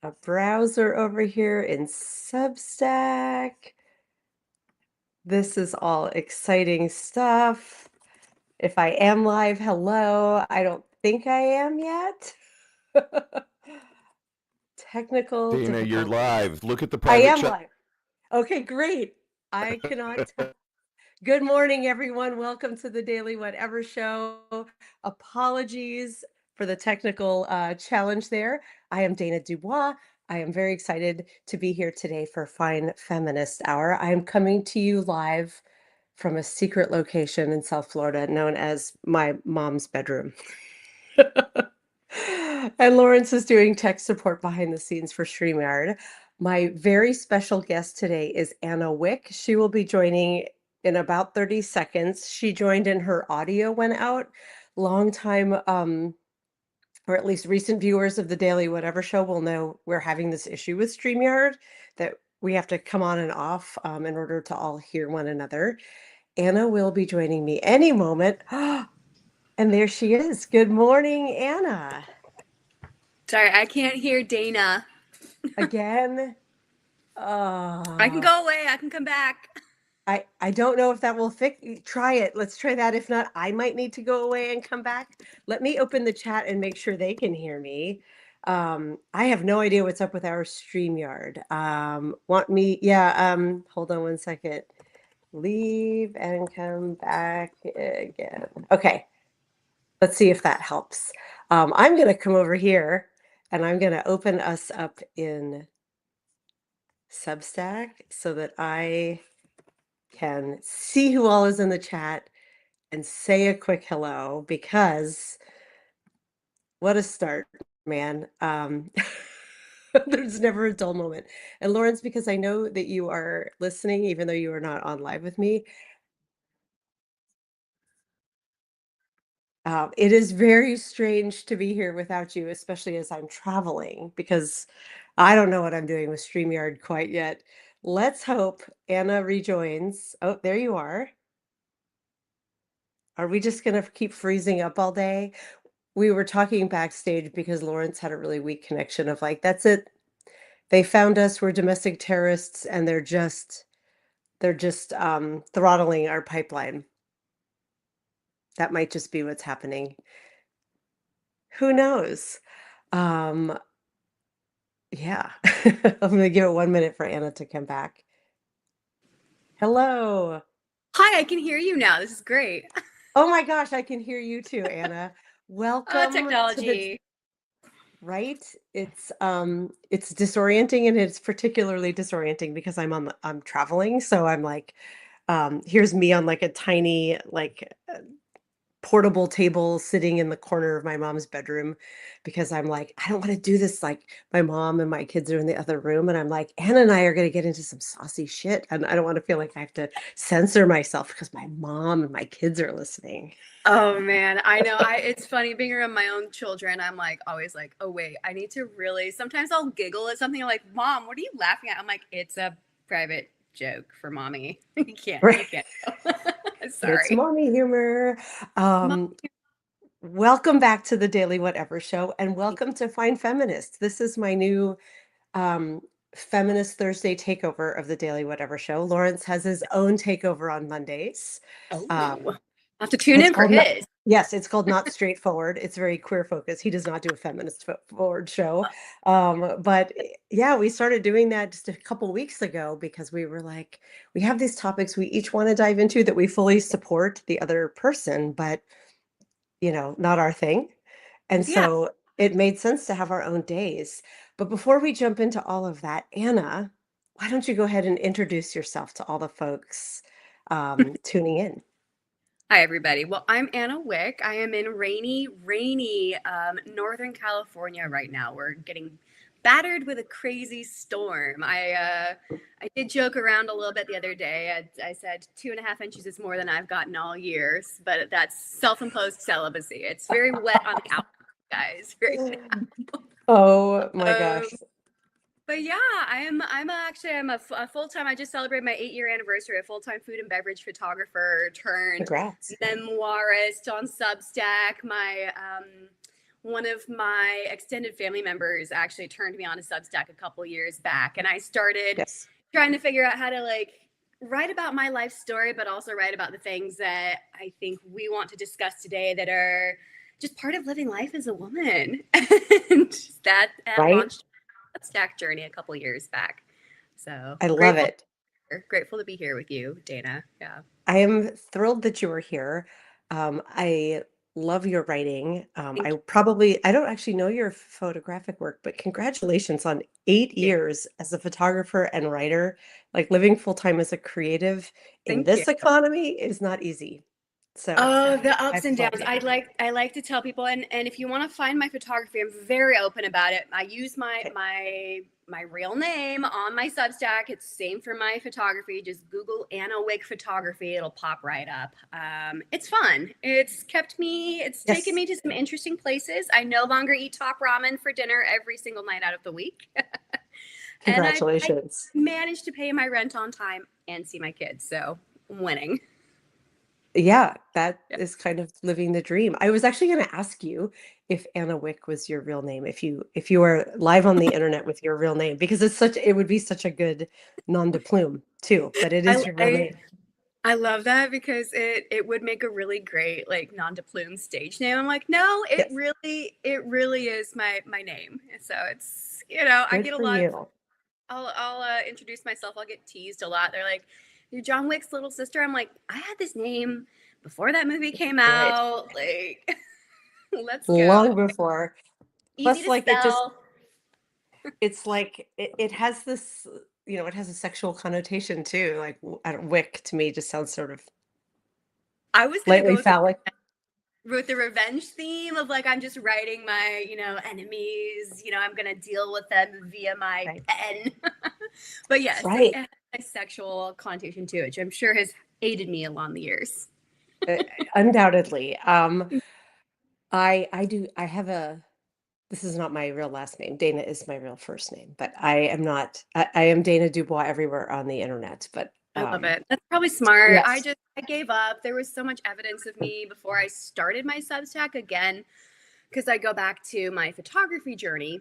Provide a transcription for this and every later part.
a browser over here in Substack. This is all exciting stuff. If I am live, hello. I don't think I am yet. Technical Dana, you're difficulties. live. Look at the I private am chat. live. Okay, great. I cannot tell. Good morning, everyone. Welcome to the Daily Whatever Show. Apologies for the technical challenge there. I am Dana DuBois. I am very excited to be here today for Fine Feminist Hour. I am coming to you live from a secret location in South Florida known as my mom's bedroom. And Lawrence is doing tech support behind the scenes for StreamYard. My very special guest today is Anna Wick. She will be joining in about 30 seconds. She joined in her audio went out. Long time, or at least recent viewers of the Daily Whatever Show will know we're having this issue with StreamYard that we have to come on and off in order to all hear one another. Anna will be joining me any moment. And there she is. Good morning, Anna. Sorry, I can't hear Dana. Again. I can Uh, go away. I can come back. I don't know if that will fix. Try it. Let's try that. If not, I might need to go away and come back. Let me open the chat and make sure they can hear me. I have no idea what's up with our StreamYard. Want me? Yeah. Hold on one second. Leave and come back again. Okay. Let's see if that helps. I'm going to come over here and I'm going to open us up in Substack so that I can see who all is in the chat and say a quick hello, because what a start, man. There's never a dull moment. And Lawrence, because I know that you are listening, even though you are not on live with me, it is very strange to be here without you, especially as I'm traveling, because I don't know what I'm doing with StreamYard quite yet. Let's hope Anna rejoins. Oh, there you are. Are we just going to keep freezing up all day? We were talking backstage because Lawrence had a really weak connection of like, that's it. They found us, we're domestic terrorists, and they're just throttling our pipeline. That might just be what's happening. Who knows? Um, yeah. I'm gonna give it 1 minute for Anna to come back. Hello. Hi, I can hear you now. This is great. Oh my gosh, I can hear you too, Anna. Welcome to the Technology. right. It's disorienting, and it's particularly disorienting because I'm traveling, so I'm like, here's me on like a tiny like portable table sitting in the corner of my mom's bedroom, because I'm like, I don't want to do this. Like, my mom and my kids are in the other room, and I'm like, Anna and I are going to get into some saucy shit, and I don't want to feel like I have to censor myself because my mom and my kids are listening. Oh man, I know. It's funny being around my own children. I'm like always like, oh wait, I need to really. Sometimes I'll giggle at something. I'm like, Mom, what are you laughing at? I'm like, it's a private joke for mommy. You can't. Right. You can't. It's Sorry. mommy humor. Um, Welcome back to the Daily Whatever Show, and welcome to Fine Feminist. This is my new um, Feminist Thursday takeover of the Daily Whatever Show. Lawrence has his own takeover on Mondays. Oh, Um, I have to tune it's in for called not, his. yes, it's called Not Straightforward. It's very queer focused. He does not do a feminist forward show. But yeah, we started doing that just a couple weeks ago because we were like, we have these topics we each want to dive into that we fully support the other person, but not our thing. And Yeah. so it made sense to have our own days. But before we jump into all of that, Anna, why don't you go ahead and introduce yourself to all the folks tuning in? Hi, everybody. Well, I'm Anna Wick. I am in rainy Northern California right now. We're getting battered with a crazy storm. I did joke around a little bit the other day. I said 2.5 inches is more than I've gotten all years, but that's self-imposed celibacy. It's very wet on the outside, guys. Right now. Oh my gosh. But yeah, I'm a full-time. I just celebrated my 8-year anniversary. A full-time food and beverage photographer turned Congrats. memoirist on Substack. one of my extended family members actually turned me on to Substack a couple years back, and I started Yes. trying to figure out how to like write about my life story, but also write about the things that I think we want to discuss today that are just part of living life as a woman. And that Right? launched a Substack journey a couple years back. So I love grateful, it. grateful to be here with you, Dana. Yeah. I am thrilled that you are here. I love your writing. Thank I don't actually know your photographic work, but congratulations on 8 years as a photographer and writer. Like living full time as a creative in Thank you. this economy is not easy. So Oh, the I ups and applaud downs. you. I like to tell people, and if you want to find my photography, I'm very open about it. I use Okay. my real name on my Substack. It's same for my photography. Just Google Anna Wick photography. It'll pop right up. It's fun. It's taken Yes. me to some interesting places. I no longer eat top ramen for dinner every single night out of the week. And I Congratulations. managed to pay my rent on time and see my kids. So I'm winning. Yeah, that Yeah. is kind of living the dream. I was actually going to ask you if Anna Wick was your real name, if you were live on the internet with your real name, because it would be such a good nom de plume too, but it I, is your real I name. I love that because it would make a really great like non de plume stage name. I'm like, no, Yes, it really is my name. So it's I good get a for lot of you. I'll introduce myself. I'll get teased a lot. They're like, "You're John Wick's little sister." I'm like, I had this name before that movie came Right. out. Like, let's go. Long before. Easy Plus, to like spell. it's like it has this, it has a sexual connotation too. Like I don't, Wick to me just sounds sort of I was gonna go lightly with the phallic. revenge theme of like I'm just writing my enemies. I'm gonna deal with them via my Right. pen. But yes, it Right. has a sexual connotation to it, which I'm sure has aided me along the years. Uh, Undoubtedly. I have a this is not my real last name. Dana is my real first name, but I am Dana DuBois everywhere on the internet. But I love it. That's probably smart. yes. I gave up. There was so much evidence of me before I started my Substack again, because I go back to my photography journey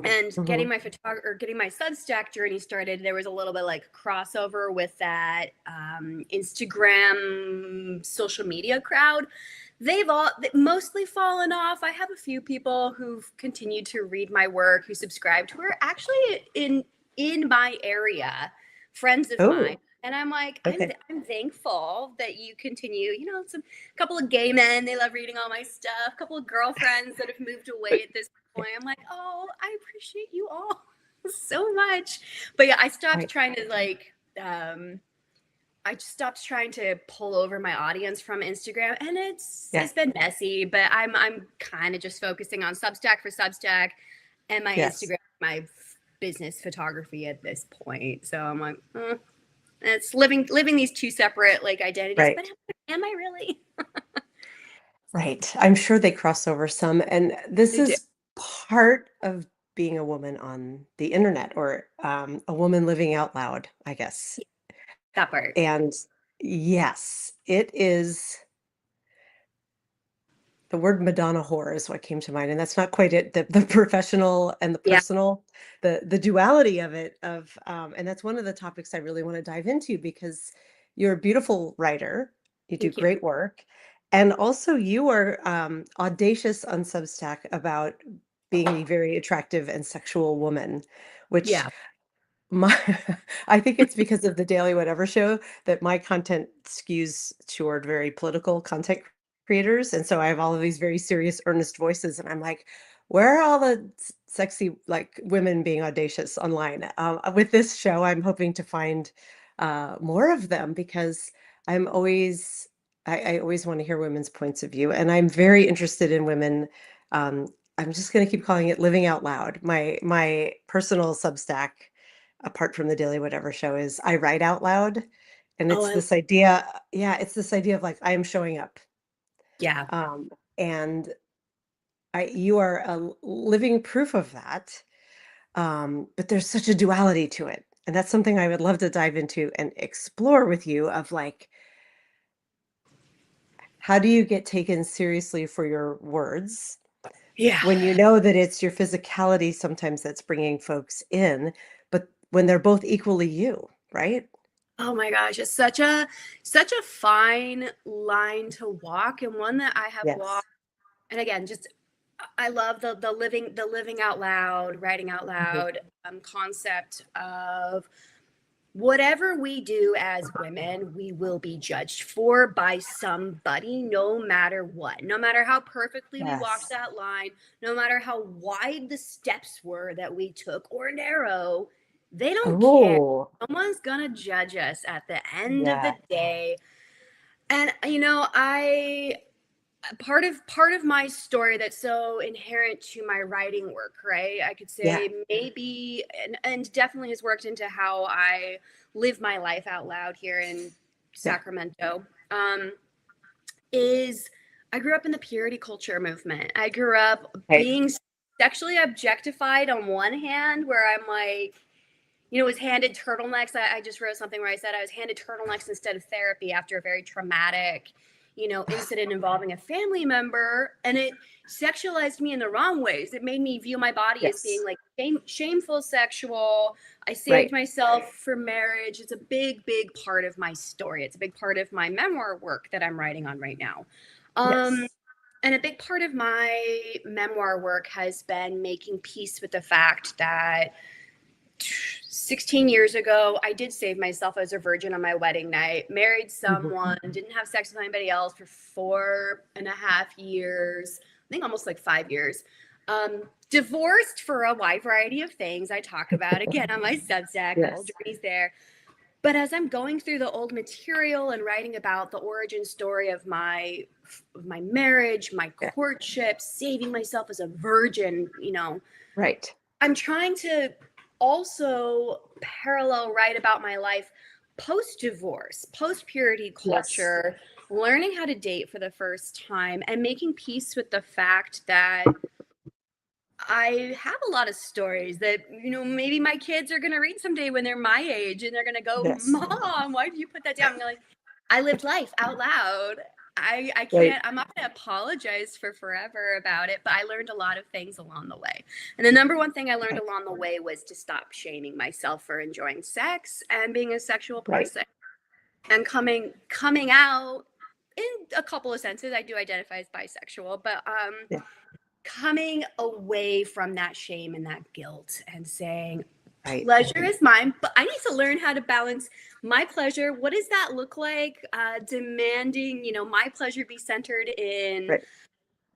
and Hmm. getting my Substack journey started. There was a little bit like crossover with that Instagram social media crowd. They've all mostly fallen off. I have a few people who've continued to read my work, who subscribed, who are actually in my area, friends of mine. Oh, And I'm like, okay. I'm thankful that you continue. Some couple of gay men, they love reading all my stuff. A couple of girlfriends that have moved away at this point. I'm like, oh, I appreciate you all so much. But yeah, Right. I just stopped trying to pull over my audience from Instagram, and Yeah. it's been messy. But I'm kind of just focusing on Substack for Substack, and my Yes. Instagram, my business photography at this point. So I'm like, it's living these two separate like identities. But Right. am I really? Right. I'm sure they cross over some, and this They do is part of being a woman on the internet, or a woman living out loud, I guess. that part. And yes, it is. The word Madonna whore is what came to mind, and that's not quite it. The professional and the Yeah. personal, the duality of it, and that's one of the topics I really want to dive into because you're a beautiful writer. You do Thank you. great work, and also you are audacious on Substack about being a very attractive and sexual woman, which Yeah. my I think it's because of the Daily Whatever show that my content skews toward very political content creators, and so I have all of these very serious, earnest voices, and I'm like, where are all the sexy like women being audacious online? With this show, I'm hoping to find more of them because I'm always I always want to hear women's points of view, and I'm very interested in women. Um, I'm just going to keep calling it living out loud. My personal Substack apart from the Daily Whatever show is I write out loud. And Oh, it's this idea, yeah, it's this idea of like I am showing up. yeah. And you are a living proof of that. But there's such a duality to it. And that's something I would love to dive into and explore with you of like, how do you get taken seriously for your words? Yeah. when you know that it's your physicality sometimes that's bringing folks in, but when they're both equally you, right? Oh my gosh, it's such a fine line to walk, and one that I have Yes. walked. And again, just I love the living out loud, writing out Mhm. loud concept of whatever we do as women, we will be judged for by somebody, no matter what. No matter how perfectly we walked Yes. that line, no matter how wide the steps were that we took or narrow, they don't care. Oh, Someone's gonna judge us at the end of the yeah. day. And I part of my story that's so inherent to my writing work, right? I could Yeah. say maybe, and definitely has worked into how I live my life out loud here in Yeah. Sacramento. Is I grew up in the purity culture movement. I grew up Right. being sexually objectified on one hand, where I'm like, was handed turtlenecks. I just wrote something where I said I was handed turtlenecks instead of therapy after a very traumatic, incident involving a family member. And it sexualized me in the wrong ways. It made me view my body as being Yes. like shameful sexual. I saved Right. myself for marriage. It's a big, big part of my story. It's a big part of my memoir work that I'm writing on right now. Um, Yes. and a big part of my memoir work has been making peace with the fact that 16 years ago, I did save myself as a virgin on my wedding night, married Mhm. someone, didn't have sex with anybody else for 4.5 years, I think almost like 5 years. Divorced for a wide variety of things I talk about again on my Substack, the whole Yes. journey's there. But as I'm going through the old material and writing about the origin story of my marriage, my Yeah. courtship, saving myself as a virgin, Right. I'm trying to also parallel write about my life post divorce, post purity Yes. culture, learning how to date for the first time, and making peace with the fact that I have a lot of stories that, maybe my kids are going to read someday when they're my age and they're going to go, Yes. Mom, why did you put that down? I'm like, I lived life out loud. I Right. can't, I'm not going to apologize for forever about it, but I learned a lot of things along the way. And the number one thing I learned Right. along the way was to stop shaming myself for enjoying sex and being a sexual Right. person and coming out in a couple of senses. I do identify as bisexual, but Yeah. coming away from that shame and that guilt and saying, Right. pleasure is mine, but I need to learn how to balance my pleasure. What does that look like? Demanding, my pleasure be centered in Right.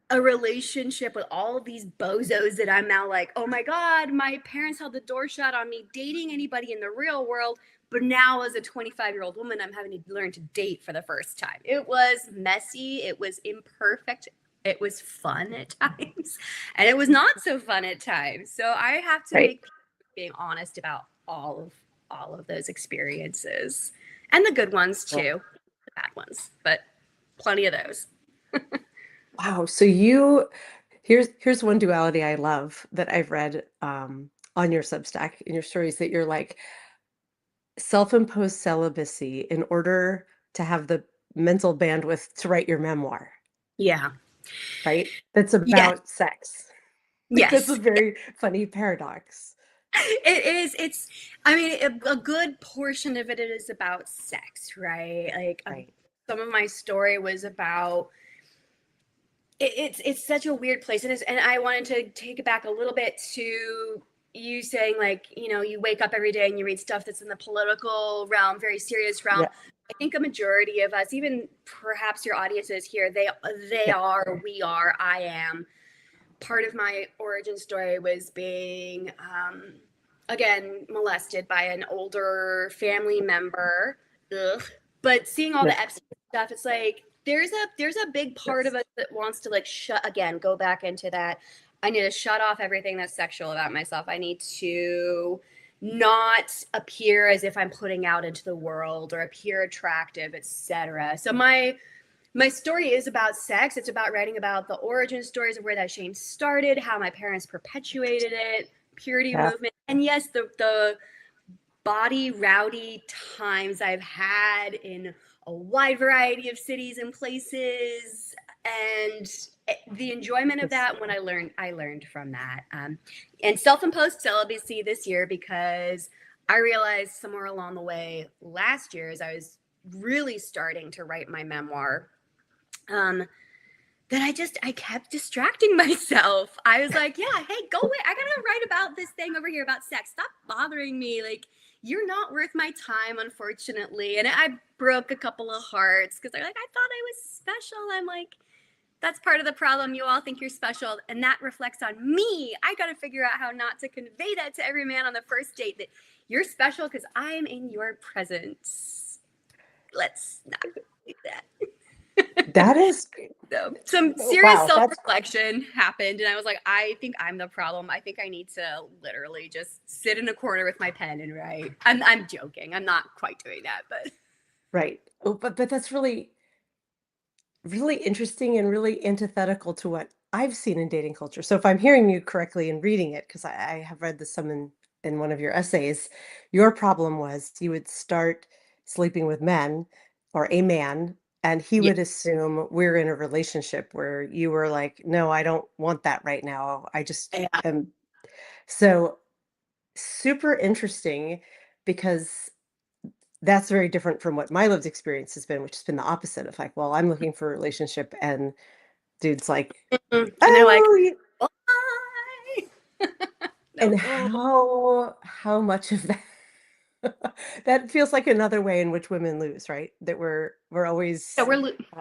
a relationship with all of these bozos that I'm now like, oh my God, my parents held the door shut on me dating anybody in the real world. But now, as a 25-year-old woman, I'm having to learn to date for the first time. It was messy. It was imperfect. It was fun at times. And it was not so fun at times. So I have to Right. make being honest about all of those experiences and the good ones Well, too, the bad ones, but plenty of those. wow. So here's one duality I love that I've read on your Substack in your stories that you're like self-imposed celibacy in order to have the mental bandwidth to write your memoir, Yeah. right? That's Yes. about sex. Like that's a Yes. very funny paradox. It is. I mean, a good portion of it is about sex, right? Like Right. some of my story was about it's such a weird place, and I wanted to take it back a little bit to you saying, like, you wake up every day and you read stuff that's in the political realm, very serious realm. Yeah. I think a majority of us, even perhaps your audiences here, they Yeah. are, we are, I am. Part of my origin story was being again molested by an older family member. Ugh. But seeing all Yeah. the Epstein stuff, it's like there's a big part of Yes. us that wants to like go back into that. I need to shut off everything that's sexual about myself. I need to not appear as if I'm putting out into the world or appear attractive, etc. So my story is about sex. It's about writing about the origin stories of where that shame started, how my parents perpetuated it, purity Yeah. movement, and yes, the body rowdy times I've had in a wide variety of cities and places. And The enjoyment of It's that when I learned from that, and self-imposed celibacy this year because I realized somewhere along the way last year as I was really starting to write my memoir, um, that I kept distracting myself. I was like, yeah, hey, go away. I gotta write about this thing over here about sex. Stop bothering me. Like, you're not worth my time, unfortunately. And I broke a couple of hearts because they're like, I thought I was special. I'm like, that's part of the problem. You all think you're special, and that reflects on me. I got to figure out how not to convey that to every man on the first date that you're special because I'm in your presence. Let's not do that. that is So, some serious wow. self That's reflection happened, and I was like, I think I'm the problem. I think I need to literally just sit in a corner with my pen and write. I'm joking. I'm not quite doing that, but right. Oh, but that's really interesting and really antithetical to what I've seen in dating culture. So if I'm hearing you correctly and reading it, because I have read this some in one of your essays, your problem was you would start sleeping with men or a man, and he yeah, would assume we're in a relationship where you were like, no, I don't want that right now. I just yeah. am so super interesting because that's very different from what my lived experience has been, which has been the opposite of like, well, I'm looking for a relationship and dude's like, And they're like, "Oh, why? and No. how much of that that feels like another way in which women lose, right? That we're Yeah, always we're uh,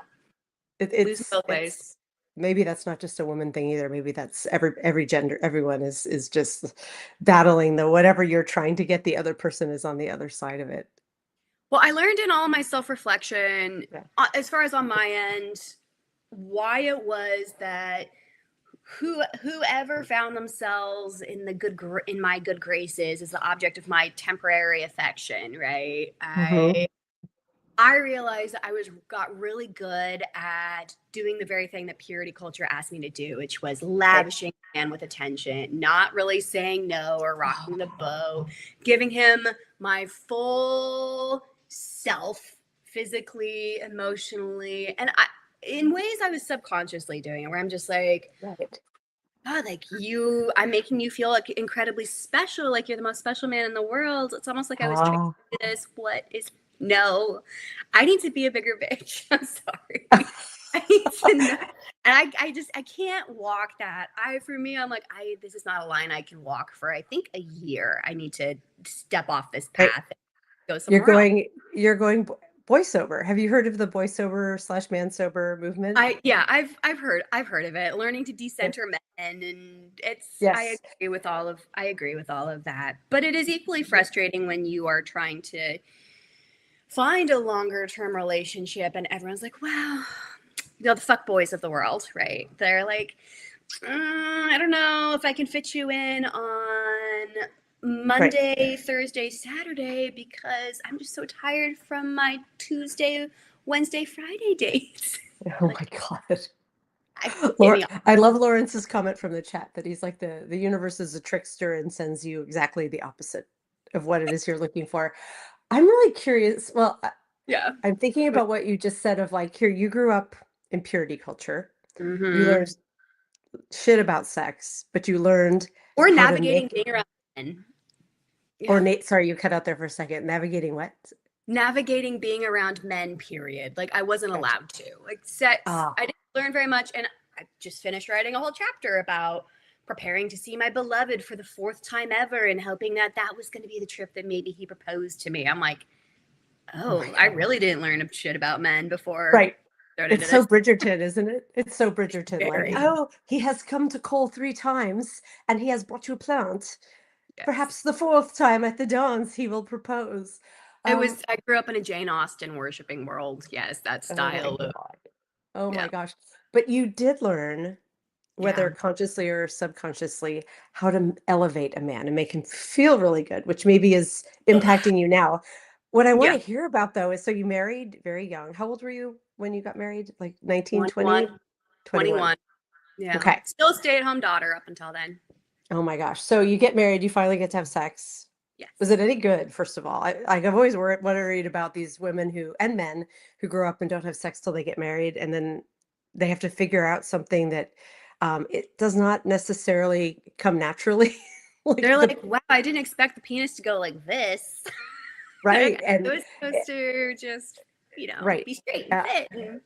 losing both ways. it's maybe that's not just a woman thing either. Maybe that's every gender, everyone is just battling the whatever you're trying to get the other person is on the other side of it. Well, I learned in all my self reflection, Yeah. as far as on my end, why it was that whoever found themselves in in my good graces is the object of my temporary affection, right? Hmm. I realized that I was got really good at doing the very thing that purity culture asked me to do, which was Right. lavishing a man with attention, not really saying no or rocking the boat, giving him my full self, physically, emotionally, and in ways I was subconsciously doing it, where I'm just like, Right. God, like I'm making you feel like incredibly special, like you're the most special man in the world. It's almost like I was trained Ah. to do this. What is no? I need to be a bigger bitch. I'm sorry. I need to know. And I can't walk that. For me, I'm like, this is not a line I can walk for I think a year. I need to step off this Right. path and go You're somewhere else. going you're going boy sober. Have you heard of the boy sober slash man sober movement? Yeah, I've heard of it. Learning to Yeah. decenter men, and Yes. I agree with all of that. But it is equally frustrating when you are trying to find a longer term relationship and everyone's like, wow, the fuck boys of the world, right? They're like, I don't know if I can fit you in on Right. Monday, Thursday, Saturday because I'm just so tired from my Tuesday, Wednesday, Friday dates. Oh Like, my God. get me off. I love Lawrence's comment from the chat that he's like the universe is a trickster and sends you exactly the opposite of what it is you're looking for. I'm really curious. Well, Yeah. I'm thinking about what you just said of like here you grew up in purity culture. You Mm-hmm. learned shit about sex, but you learned Or how to navigating make being around men. or Yeah. Nate, sorry, you cut out there for a second. Navigating what? Navigating being around men, period. Like I wasn't Gotcha. allowed to. Like sex, Ah, I didn't learn very much. And I just finished writing a whole chapter about preparing to see my beloved for the fourth time ever and hoping that that was going to be the trip that maybe he proposed to me. I'm like, oh my oh, I God. really didn't learn shit about men before Right. I started It's so this. Bridgerton, isn't it? It's so Bridgerton. Like, Very, oh, he has come to call 3 times and he has brought you a plant. yes. Perhaps the fourth time at the dance he will propose. Um, I grew up in a Jane Austen worshiping world. Yes, that oh my style of, God. Oh my yeah. gosh. But you did learn, whether Yeah. consciously or subconsciously, how to elevate a man and make him feel really good, which maybe is impacting you now. What I want Yeah. to hear about though is so you married very young. How old were you when you got married? Like 19, 20, 21, 21. 21. Yeah. Okay. Still a stay at home daughter up until then. Oh my gosh. So you get married, you finally get to have sex. Was Yes. it any good, first of all? I've always worried about these women who and men who grow up and don't have sex till they get married, and then they have to figure out something that it does not necessarily come naturally. Like They're the like, wow, I didn't expect the penis to go like this. right Like, it and was supposed to just, right. be straight and Uh, fit. And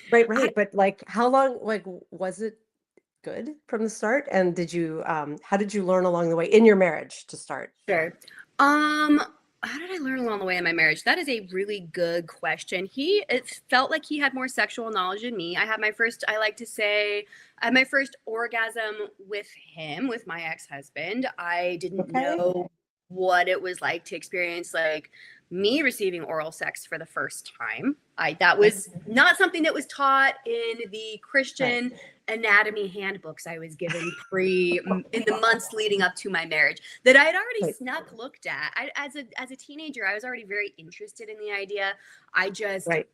right, I right. But like how long like was it good from the start? And did you how did you learn along the way in your marriage to start? Sure. Um, how did I learn along the way in my marriage? That is a really good question. It felt like he had more sexual knowledge than me. I like to say, I had my first orgasm with him, with my ex-husband. I didn't Okay. know what it was like to experience like me receiving oral sex for the first time. That was Okay. not something that was taught in the Right. Christian anatomy handbooks I was given in the months leading up to my marriage that I had already Right. snuck looked at. As a teenager, I was already very interested in the idea. I just Right.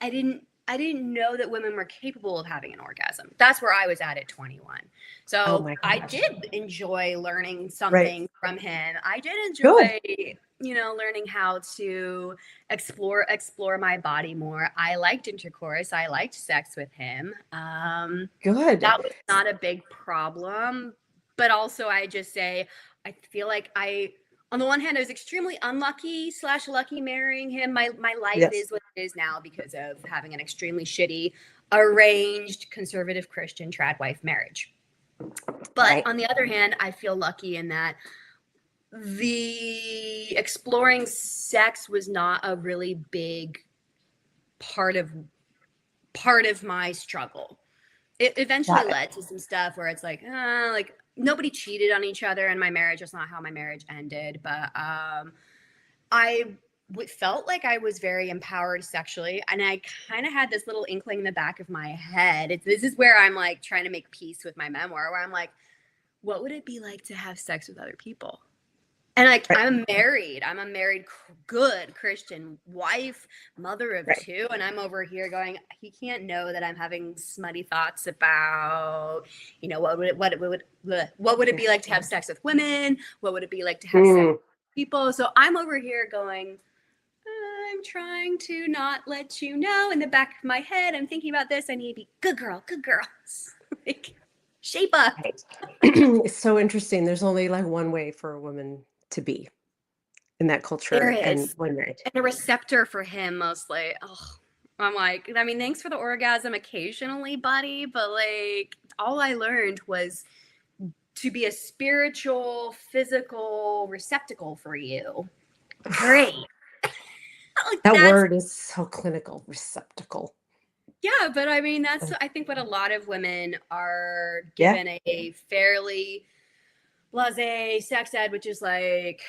I didn't know that women were capable of having an orgasm. That's where I was at 21. Oh So my I gosh. did enjoy learning Right. something from him. I did Good. enjoy, learning how to explore my body more. I liked intercourse. I liked sex with him. Good. That was not a big problem. But also, I just say, I feel like on the one hand, I was extremely unlucky slash lucky marrying him. My life Yes. is what it is now because of having an extremely shitty, arranged, conservative Christian trad wife marriage. But Right. on the other hand, I feel lucky in that the exploring sex was not a really big part of my struggle. It eventually Got it. led to some stuff where it's like nobody cheated on each other in my marriage. That's not how my marriage ended. But I felt like I was very empowered sexually. And I kind of had this little inkling in the back of my head. This is where I'm like trying to make peace with my memoir, where I'm like, what would it be like to have sex with other people? And like Right. I'm a married good Christian wife, mother of Right. two, and I'm over here going, he can't know that I'm having smutty thoughts about, what would it be like to have sex with women? What would it be like to have sex Mm, with people? So I'm over here going, I'm trying to not let you know. In the back of my head, I'm thinking about this. I need to be good girl, good girl. Like, shape up. right. It's so interesting. There's only like one way for a woman to be in that There culture and is. when married. And a receptor for him mostly. Oh, I'm like, I mean, thanks for the orgasm occasionally, buddy, but like all I learned was to be a spiritual, physical receptacle for you. Great. Like That that's word is so clinical, receptacle. yeah, but I mean that's Uh, I think what a lot of women are Yeah. given a fairly blasé sex ed, which is like,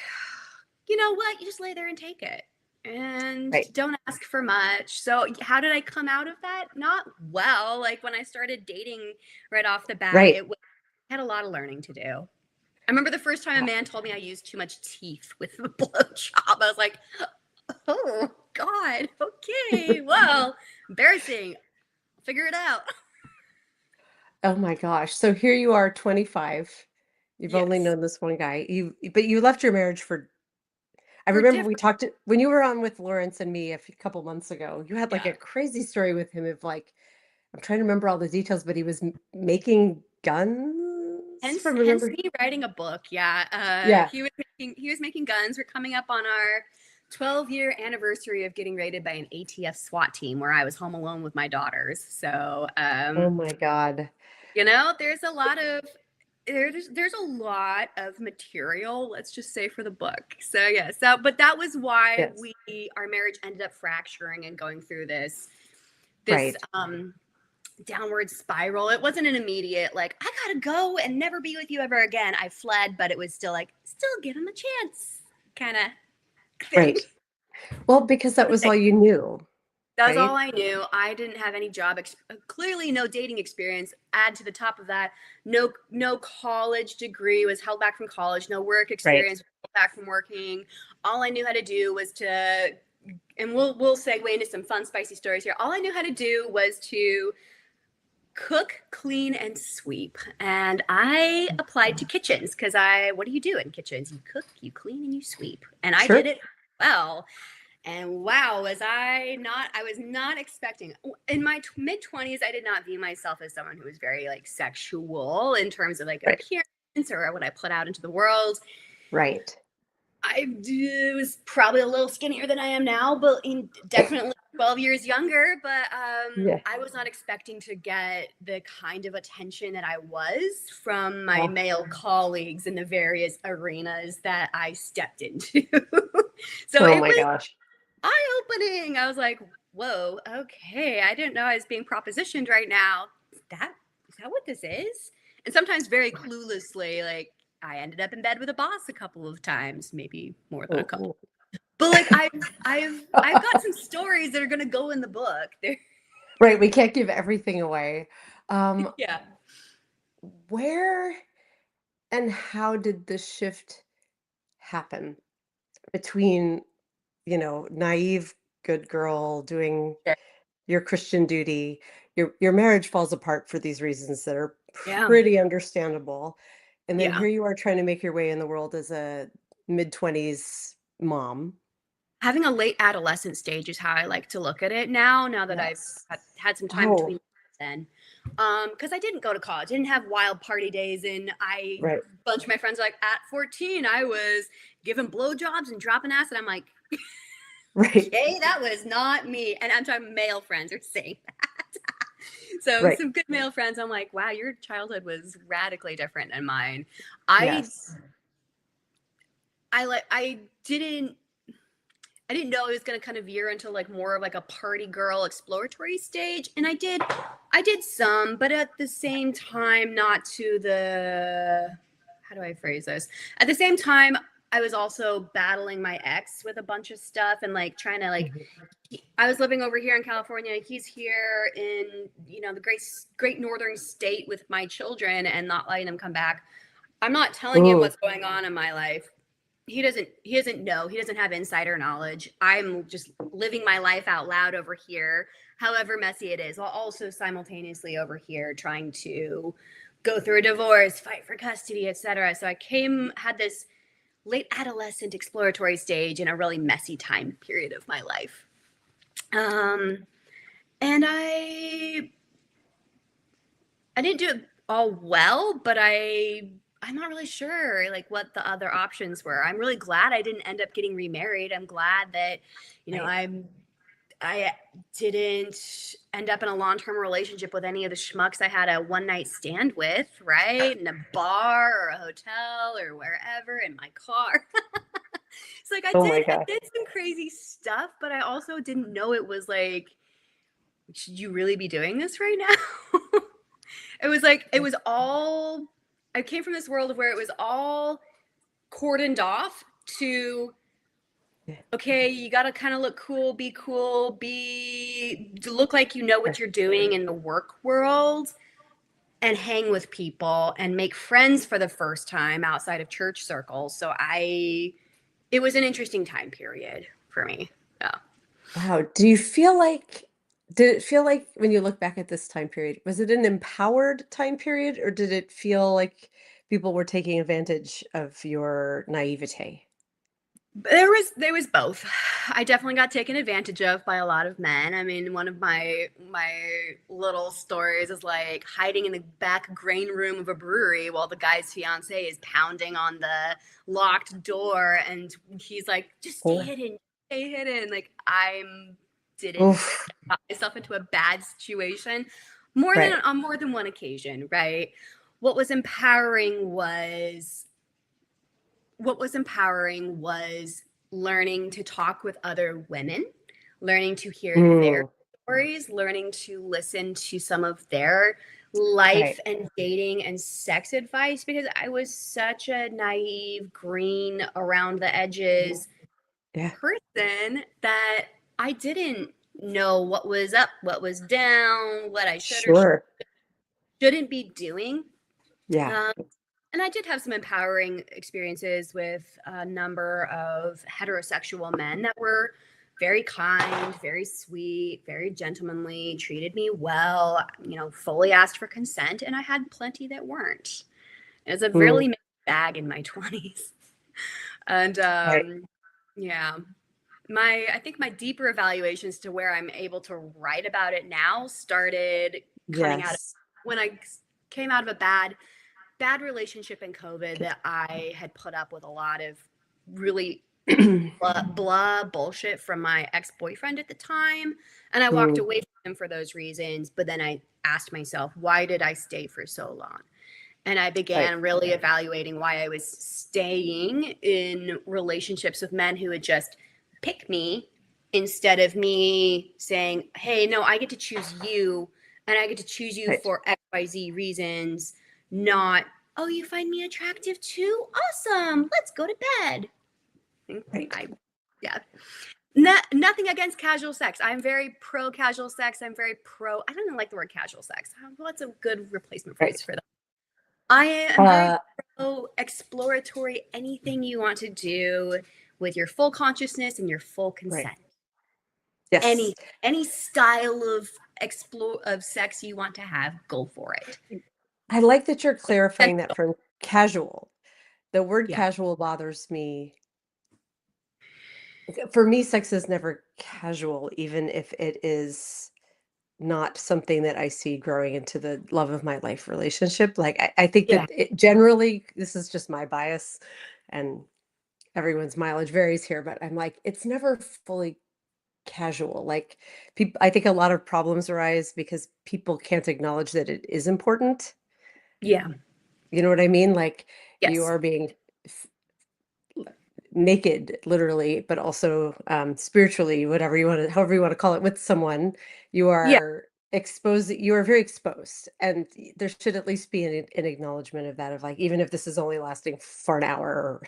you know what? You just lay there and take it and Right. don't ask for much. So, how did I come out of that? Not well. Like when I started dating right off the bat, Right. I had a lot of learning to do. I remember the first time a man told me I used too much teeth with the blowjob. I was like, oh, God. Okay. Well, embarrassing. Figure it out. Oh my gosh. So here you are, 25. You've only Yes. known this one guy. But you left your marriage for I For remember different. we talked when you were on with Lawrence and me couple months ago. You had like Yeah. a crazy story with him of like I'm trying to remember all the details, but he was making guns Hence, from hence remember. me writing a book. Yeah, Yeah. he was making guns. We're coming up on our 12-year anniversary of getting raided by an ATF SWAT team, where I was home alone with my daughters. So, Oh my God. there's a lot of material. Let's just say for the book. So yeah. But that was why Yes. our marriage ended up fracturing and going through this Right. downward spiral. It wasn't an immediate like I gotta go and never be with you ever again. I fled, but it was still like still give him a chance kind of thing. Right. Well, because that was all you knew, That was all right? I knew. I didn't have any clearly no dating experience. Add to the top of that, no college degree, was held back from college, no work Right. experience, held back from working. All I knew how to do was to, and we'll segue into some fun spicy stories here. All I knew how to do was to cook, clean, and sweep. And I applied to kitchens because what do you do in kitchens? You cook, you clean, and you sweep. And I did Sure. it well. And wow, I was not expecting, in my mid 20s, I did not view myself as someone who was very like sexual in terms of like Right. appearance or what I put out into the world. Right. I was probably a little skinnier than I am now, but definitely 12 years younger. But Yeah. I was not expecting to get the kind of attention that I was from my Oh, male colleagues in the various arenas that I stepped into. So oh it my was gosh. eye-opening. I was like, whoa, okay. I didn't know I was being propositioned right now. Is that what this is? And sometimes very cluelessly, like I ended up in bed with a boss a couple of times, maybe more than a couple. Oh, But like I've got oh. some stories that are gonna go in the book. They're, Right. We can't give everything away. Um, yeah. where and how did the shift happen between, naive good girl doing your Christian duty, your marriage falls apart for these reasons that are Yeah. pretty understandable, and then Yeah. here you are trying to make your way in the world as a mid-20s mom. Having a late adolescent stage is how I like to look at it now that I've Yes. had some time Oh, between then. Because I didn't go to college, I didn't have wild party days, and right, bunch of my friends are like, at 14, I was giving blowjobs and dropping acid. I'm like, right, okay, that was not me. And I'm talking male friends are saying that. So right. some good male friends, I'm like, wow, your childhood was radically different than mine. I Yes. I didn't know I was going to kind of veer into like more of like a party girl exploratory stage. And I did some, but at the same time, not to the, how do I phrase this? At the same time, I was also battling my ex with a bunch of stuff and like trying to like, Mhm. I was living over here in California. He's here in, the great northern state with my children and not letting them come back. I'm not telling him Ooh, what's going on in my life. He doesn't know. He doesn't have insider knowledge. I'm just living my life out loud over here, however messy it is, while also simultaneously over here trying to go through a divorce, fight for custody, etc. So had this late adolescent exploratory stage in a really messy time period of my life. Um, and I didn't do it all well, but I'm not really sure like what the other options were. I'm really glad I didn't end up getting remarried. I'm glad that, you know, right. I didn't end up in a long-term relationship with any of the schmucks I had a one-night stand with, right? In a bar or a hotel or wherever in my car. It's like Oh my I gosh. did some crazy stuff, but I also didn't know it was like, should you really be doing this right now? It was like it was all I came from this world where it was all cordoned off to Yeah. okay, you got to kind of look cool, look like you know what you're doing in the work world and hang with people and make friends for the first time outside of church circles. So it was an interesting time period for me. Yeah. Wow. Did it feel like when you look back at this time period, was it an empowered time period or did it feel like people were taking advantage of your naivete? There was both. I definitely got taken advantage of by a lot of men. I mean, one of my little stories is like hiding in the back grain room of a brewery while the guy's fiance is pounding on the locked door, and he's like, "Just stay Oh, hidden, stay hidden." Like I'm didn't oof. got myself into a bad situation Right. on more than one occasion, right? What was empowering was what was empowering was learning to talk with other women, learning to hear their Mm, stories, learning to listen to some of their right. life and dating and sex advice because I was such a naive, green, around the edges Yeah. person that I didn't know what was up, what was down, what I should or Sure. shouldn't be doing. Yeah. Um, and I did have some empowering experiences with a number of heterosexual men that were very kind, very sweet, very gentlemanly, treated me well, fully asked for consent. And I had plenty that weren't. It was a Mm, really mixed bag in my 20s. And right. yeah. I think my deeper evaluations to where I'm able to write about it now started coming out of Yes. when I came out of a bad relationship in COVID that I had put up with a lot of really blah bullshit from my ex-boyfriend at the time, and I walked Mm, away from him for those reasons. But then I asked myself, why did I stay for so long? And I right. began really evaluating why I was staying in relationships with men who would just pick me instead of me saying, hey, no, I get to choose you, and I get to choose you Right. for XYZ reasons, not, oh, you find me attractive too? Awesome. Let's go to bed. Right. I, yeah. Nothing against casual sex. I'm very pro casual sex. I'm very pro, I don't even like the word casual sex. What's a good replacement phrase Right. for that? I am very Uh, pro exploratory, anything you want to do with your full consciousness and your full right. consent. Yes. Any style of explore of sex you want to have, go for it. I like that you're That's clarifying that from casual. The word yeah. casual bothers me. For me, sex is never casual, even if it is not something that I see growing into the love of my life relationship. Like, I think Yeah. that it generally, this is just my bias, and everyone's mileage varies here, but I'm like, it's never fully casual. Like, people, I think a lot of problems arise because people can't acknowledge that it is important. Yeah. You know what I mean? Like, you Yes. are being naked literally, but also spiritually, whatever you want to, however you want to call it, with someone. You Yeah. are exposed, you are very exposed, and there should at least be an acknowledgement of that, of like, even if this is only lasting for an hour or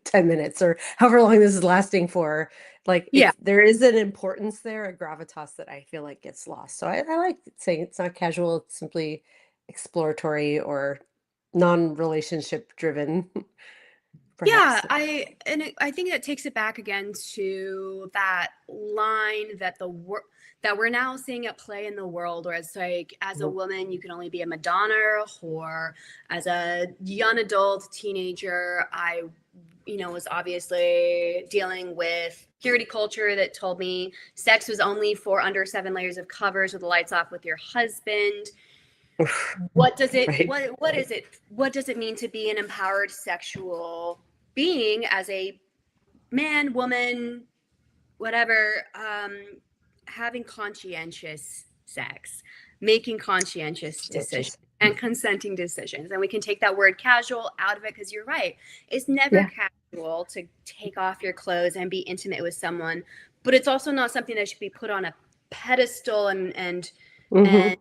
10 minutes or however long this is lasting for, like, Yeah. it's, there is an importance there, a gravitas that I feel like gets lost. So I like saying it's not casual, it's simply exploratory or non-relationship driven. Yeah, Perhaps. I think that takes it back again to that line that that we're now seeing at play in the world, where it's like, as a Mhm. woman you can only be a Madonna or a whore. As a young adult teenager, I was obviously dealing with purity culture that told me sex was only for under 7 layers of covers with the lights off with your husband. Oof, right. What does it mean to be an empowered sexual being as a man, woman, whatever, having conscientious sex, making conscientious decisions Stitches. and consenting decisions? And we can take that word casual out of it, because you're right, it's never Yeah. casual to take off your clothes and be intimate with someone, but it's also not something that should be put on a pedestal and Hmm.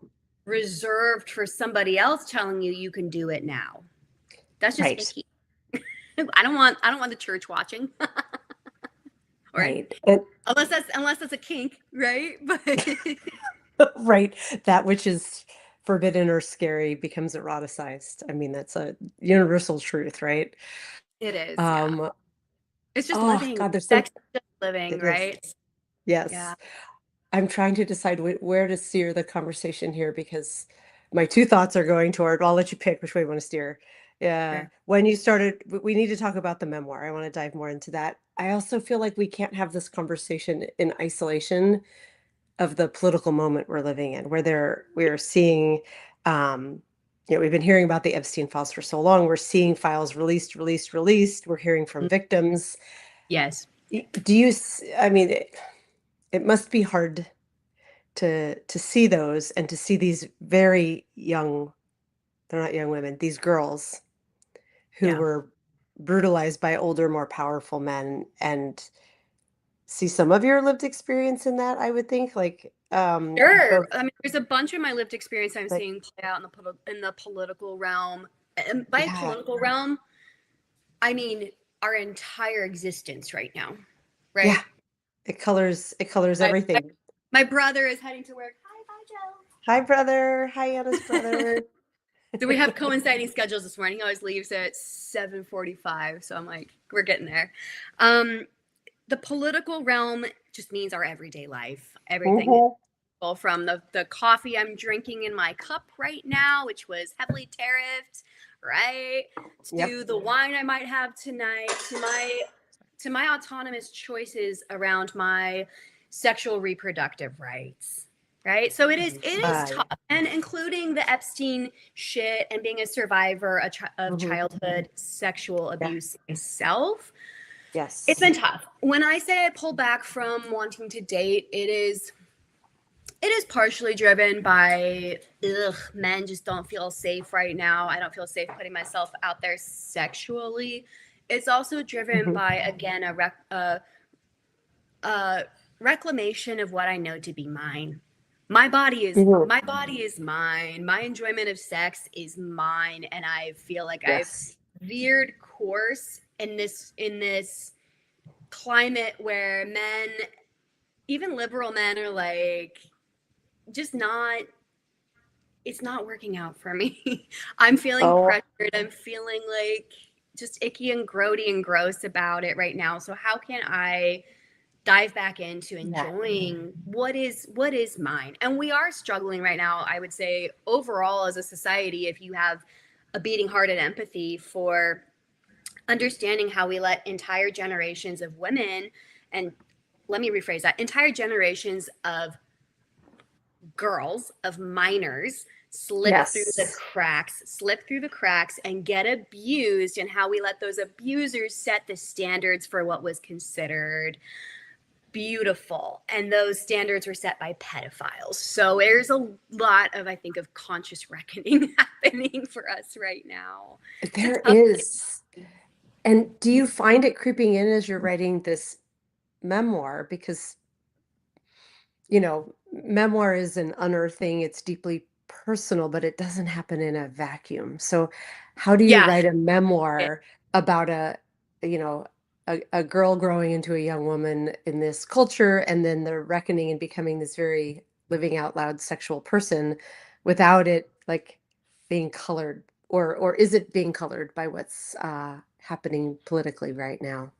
reserved for somebody else telling you you can do it now. That's just Right. icky. I don't want the church watching. Or Right. And unless that's a kink, right? But right. That which is forbidden or scary becomes eroticized. I mean, that's a universal truth, right? it is, yeah. Um, It's just oh living. God, there's so Sex is just living, it is. right? Yeah. Yes. I'm trying to decide where to steer the conversation here, because my two thoughts are going toward, I'll let you pick which way you want to steer. Yeah. Sure. When you started, we need to talk about the memoir. I want to dive more into that. I also feel like we can't have this conversation in isolation of the political moment we're living in, where we're seeing, um, we've been hearing about the Epstein files for so long. We're seeing files released. We're hearing from victims. Yes. Do you, I mean, it must be hard to see those and to see these very young, they're not young women, these girls who Yeah. were brutalized by older, more powerful men, and see some of your lived experience in that, I would think, like, Sure. both, I mean, there's a bunch of my lived experience I'm like, seeing play out in the political realm. And by yeah, political realm, I mean our entire existence right now, yeah, right? it colors My, everything. my brother is heading to work. Hi, bye, Joe. Hi, brother. Hi, Anna's brother. So we have coinciding schedules this morning. He always leaves at 7:45, so I'm like, we're getting there. Um, the political realm just means our everyday life. Everything Hmm. from the coffee I'm drinking in my cup right now, which was heavily tariffed, right? Yep. To the wine I might have tonight, to my autonomous choices around my sexual reproductive rights. Right. So it is tough, and including the Epstein shit and being a survivor of childhood sexual abuse myself. It's been Yes. tough. When I say I pull back from wanting to date, it is partially driven by men just don't feel safe right now. I don't feel safe putting myself out there sexually. It's also driven by, again, a reclamation of what I know to be mine. My body is mine. My enjoyment of sex is mine, and I feel like I've Yes. veered course in this climate where men, even liberal men, are like, just not, it's not working out for me. I'm feeling Oh, pressured. I'm feeling like just icky and grody and gross about it right now. So how can I dive back into yeah. enjoying what is mine? And we are struggling right now, I would say, overall as a society, if you have a beating heart and empathy for understanding how we let entire generations of women, and let me rephrase that, entire generations of girls, of minors, slip through the Yes. cracks and get abused, and how we let those abusers set the standards for what was considered beautiful, and those standards were set by pedophiles. So there's a lot of, I think, of conscious reckoning happening for us right now. It's a There tough. is. And do you find it creeping in as you're writing this memoir? Because, memoir is an unearthing, it's deeply personal, but it doesn't happen in a vacuum. So, how do you Yeah. write a memoir about you know, a girl growing into a young woman in this culture, and then the reckoning and becoming this very living out loud sexual person without it like being colored, or is it being colored by what's happening politically right now?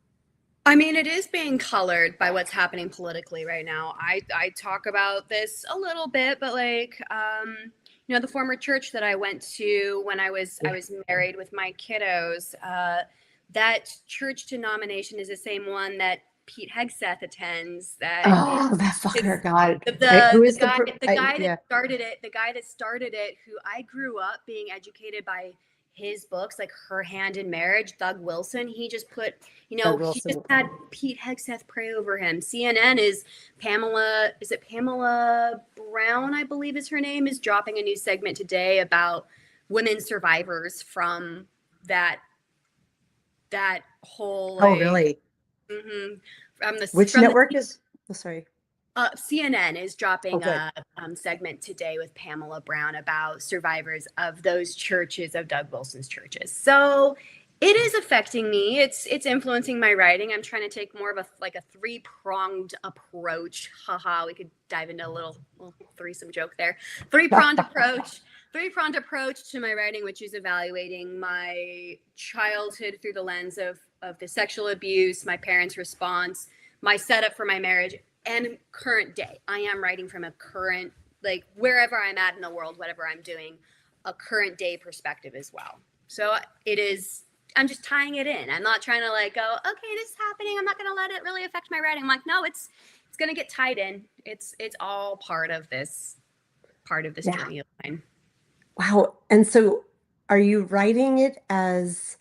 I mean, it is being colored by what's happening politically right now. I talk about this a little bit, but like, the former church that I went to when I was married with my kiddos, that church denomination is the same one that Pete Hegseth attends. That Oh, that it's fucker, God. the Who the the is guy the guy that yeah, started it, who I grew up being educated by his books, like Her Hand in Marriage, Doug Wilson. He just put, Doug he just Wilson. had Pete Hegseth pray over him. CNN is Pamela Brown, I believe is her name, is dropping a new segment today about women survivors from that whole, Oh, like, really? from the Which from the network is? Oh, sorry. CNN is Oh, dropping good. a segment today with Pamela Brown about survivors of those churches, of Doug Wilson's churches. So it is affecting me. It's influencing my writing. I'm trying to take more of a three-pronged approach. Haha, we could dive into a little threesome joke there. Three-pronged approach. Three-pronged approach to my writing, which is evaluating my childhood through the lens of the sexual abuse, my parents' response, my setup for my marriage, and current day. I am writing from a current, like, wherever I'm at in the world, whatever I'm doing, a current day perspective as well. So it is, I'm just tying it in. I'm not trying to like go, okay, this is happening, I'm not going to let it really affect my writing. I'm like, no, it's going to get tied in. It's all part of this Yeah. journey of mine. Wow. And so are you writing it as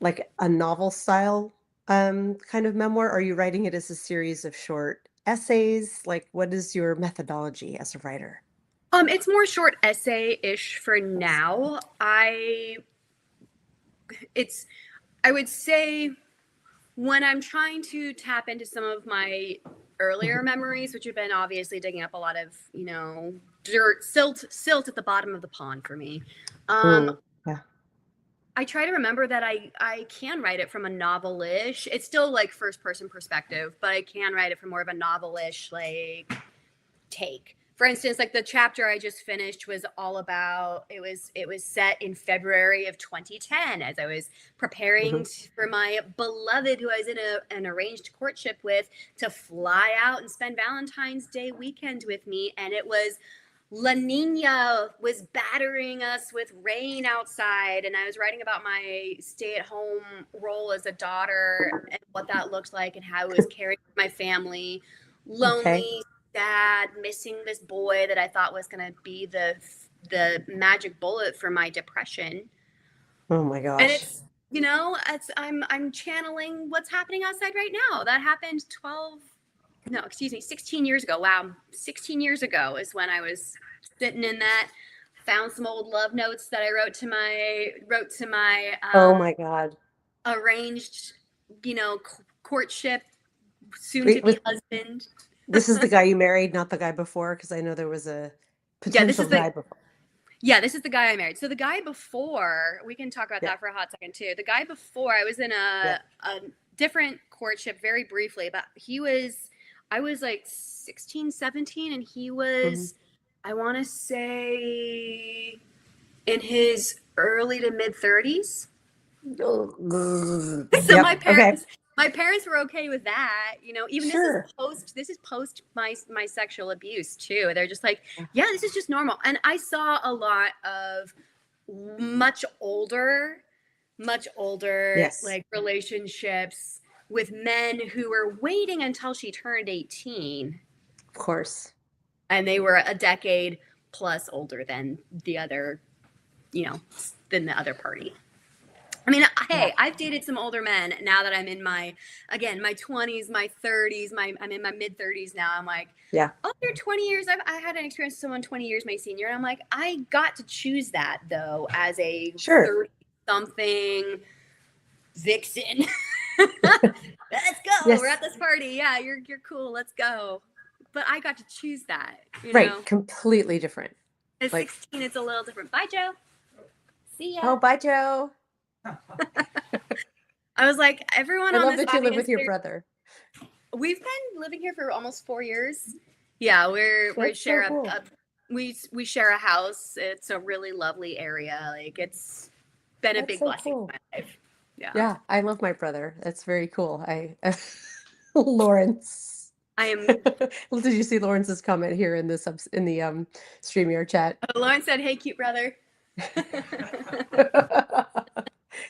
like a novel style kind of memoir? Are you writing it as a series of short essays? Like, what is your methodology as a writer? It's more short essay-ish for now. It's I would say, when I'm trying to tap into some of my earlier memories, which have been obviously digging up a lot of, dirt, silt at the bottom of the pond for me. Mm, yeah. I try to remember that I can write it from a novelish. It's still like first person perspective, but I can write it from more of a novelish, like, take. For instance, like the chapter I just finished was all about, it was set in February of 2010 as I was preparing Hmm. for my beloved, who I was in an arranged courtship with, to fly out and spend Valentine's Day weekend with me. And it was La Nina was battering us with rain outside, and I was writing about my stay-at-home role as a daughter and what that looked like and how it was caring for my family. Okay. Lonely, sad, missing this boy that I thought was going to be the magic bullet for my depression. Oh my And gosh. it's, I'm channeling what's happening outside right now. That happened 12 no, excuse me, 16 years ago. Wow. 16 years ago is when I was sitting in that, found some old love notes that I wrote to my Oh my God. arranged, courtship soon to Wait, be husband. this is the guy you married, not the guy before, because I know there was a Yeah, this potential is the guy before. yeah, this is the guy I married. So the guy before, we can talk about Yeah. that for a hot second too. The guy before, I was in Yeah. a different courtship very briefly, but I was like 16, 17, and he Hmm. was, I want to say, in his early to mid 30s. So Yep. Okay. my parents were okay with that. Even Sure. this is post my sexual abuse too. They're just like, yeah, this is just normal. And I saw a lot of much older, Yes. like relationships with men who were waiting until she turned 18, Of course. and they were a decade plus older than the other, than the other party. I mean, Yeah. hey, I've dated some older men now that I'm in my 20s, my 30s, I'm in my mid 30s now. I'm like, Yeah. oh, you're 20 years. I had an experience with someone 20 years my senior. And I'm like, I got to choose that though, as a Sure. 30 something vixen. Let's go. We're Yes. at this party. Yeah, you're cool. Let's go. But I got to choose that, Right. Completely different. At Like, 16, it's a little different. Bye, Joe. See ya. oh, bye, Joe. I was like, everyone I on love this that you live with audience, your brother. we've been living here for almost 4 years. Yeah, we That's so share cool. we share a house. It's a really lovely area. Like, it's been a That's big so blessing cool. in my life. Yeah. Yeah, I love my brother. That's very cool. Lawrence. I am. Did you see Lawrence's comment here in this in the StreamYard chat? Lauren said, "Hey, cute brother."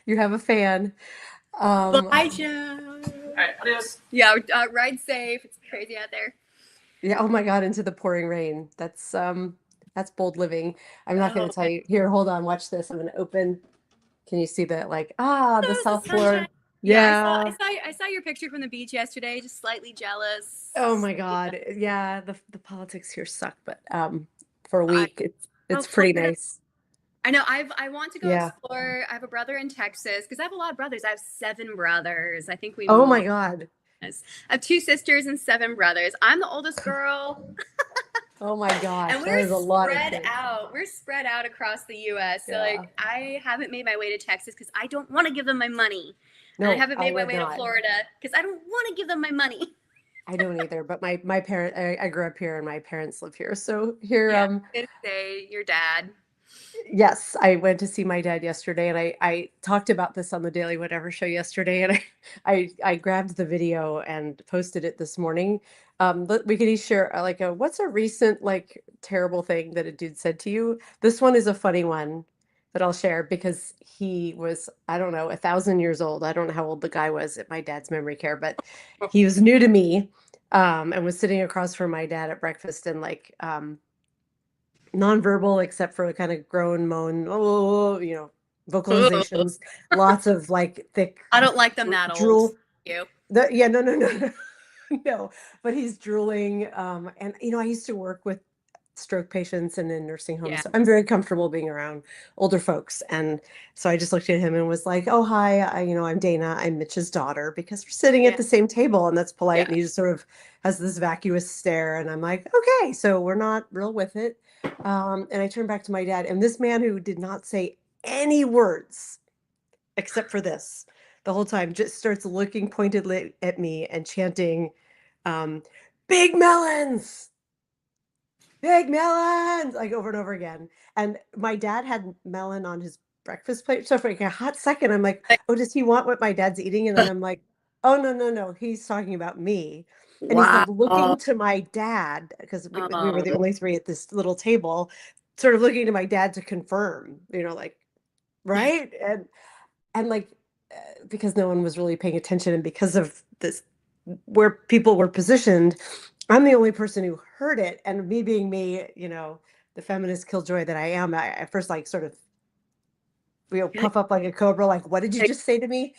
You have a fan. Bye, Joe. All right, adios. Yeah, ride safe. It's crazy out there. Yeah, oh my God, into the pouring rain. That's bold living. I'm not going Oh, to tell you. Here, hold on, watch this. I'm going to open. Can you see that? Like, ah, the there's the South sunshine. Florida. Yeah, Yeah. I saw your picture from the beach yesterday. Just slightly Oh jealous. my Yeah, God. Yeah, the politics here suck, but for a I week oh it's pretty Florida. nice. I know. I want to go Yeah. explore. I have a brother in Texas because I have a lot of brothers. I have 7 brothers. I think we Oh my more. God. I have 2 sisters and 7 brothers. I'm the oldest girl, Oh my gosh. and That is a lot of kids. We're spread out across the U.S. So Yeah. like, I haven't made my way to Texas because I don't want to give them my money, and I No, haven't I made my would way to not. Florida because I don't want to give them my money. I don't either, but my parent I grew up here and my parents live here. So here Yeah, I say your dad. yes, I went to see my dad yesterday and I talked about this on the Daily Whatever show yesterday and I grabbed the video and posted it this morning. But we could each share like what's a recent like terrible thing that a dude said to you? This one is a funny one that I'll share because he was, I don't know, 1,000 years old. I don't know how old the guy was at my dad's memory care, but he was new to me, and was sitting across from my dad at breakfast and like nonverbal except for a kind of groan, moan, oh, Ugh. vocalizations, lots of like thick I don't like them that old. drool. You. Yeah, no, no, no, no, no. But he's drooling. And I used to work with stroke patients and in nursing homes, Yeah. so I'm very comfortable being around older folks. And so I just looked at him and was like, "Oh, hi, I'm Dana. I'm Mitch's daughter," because we're sitting at Yeah. the same table, and that's polite. Yeah. And he just sort of has this vacuous stare, and I'm like, "Okay, so we're not real with it." And I turned back to my dad, and this man who did not say any words except for this the whole time just starts looking pointedly at me and chanting, um, "Big melons, big melons," like over and over again. And my dad had melon on his breakfast plate. So for like a hot second, I'm like, Like, oh, does he want what my dad's eating? And then I'm like, oh, no, no, no. He's talking about me. And he's like Wow. looking to my dad, because we were the Oh, only three at this little table, sort of looking to my dad to confirm, like, right? And like, because no one was really paying attention, and because of this, where people were positioned, I'm the only person who heard it. And me being me, the feminist killjoy that I am, I at first like sort of, you're puff up like a cobra, like, what did you just say to me?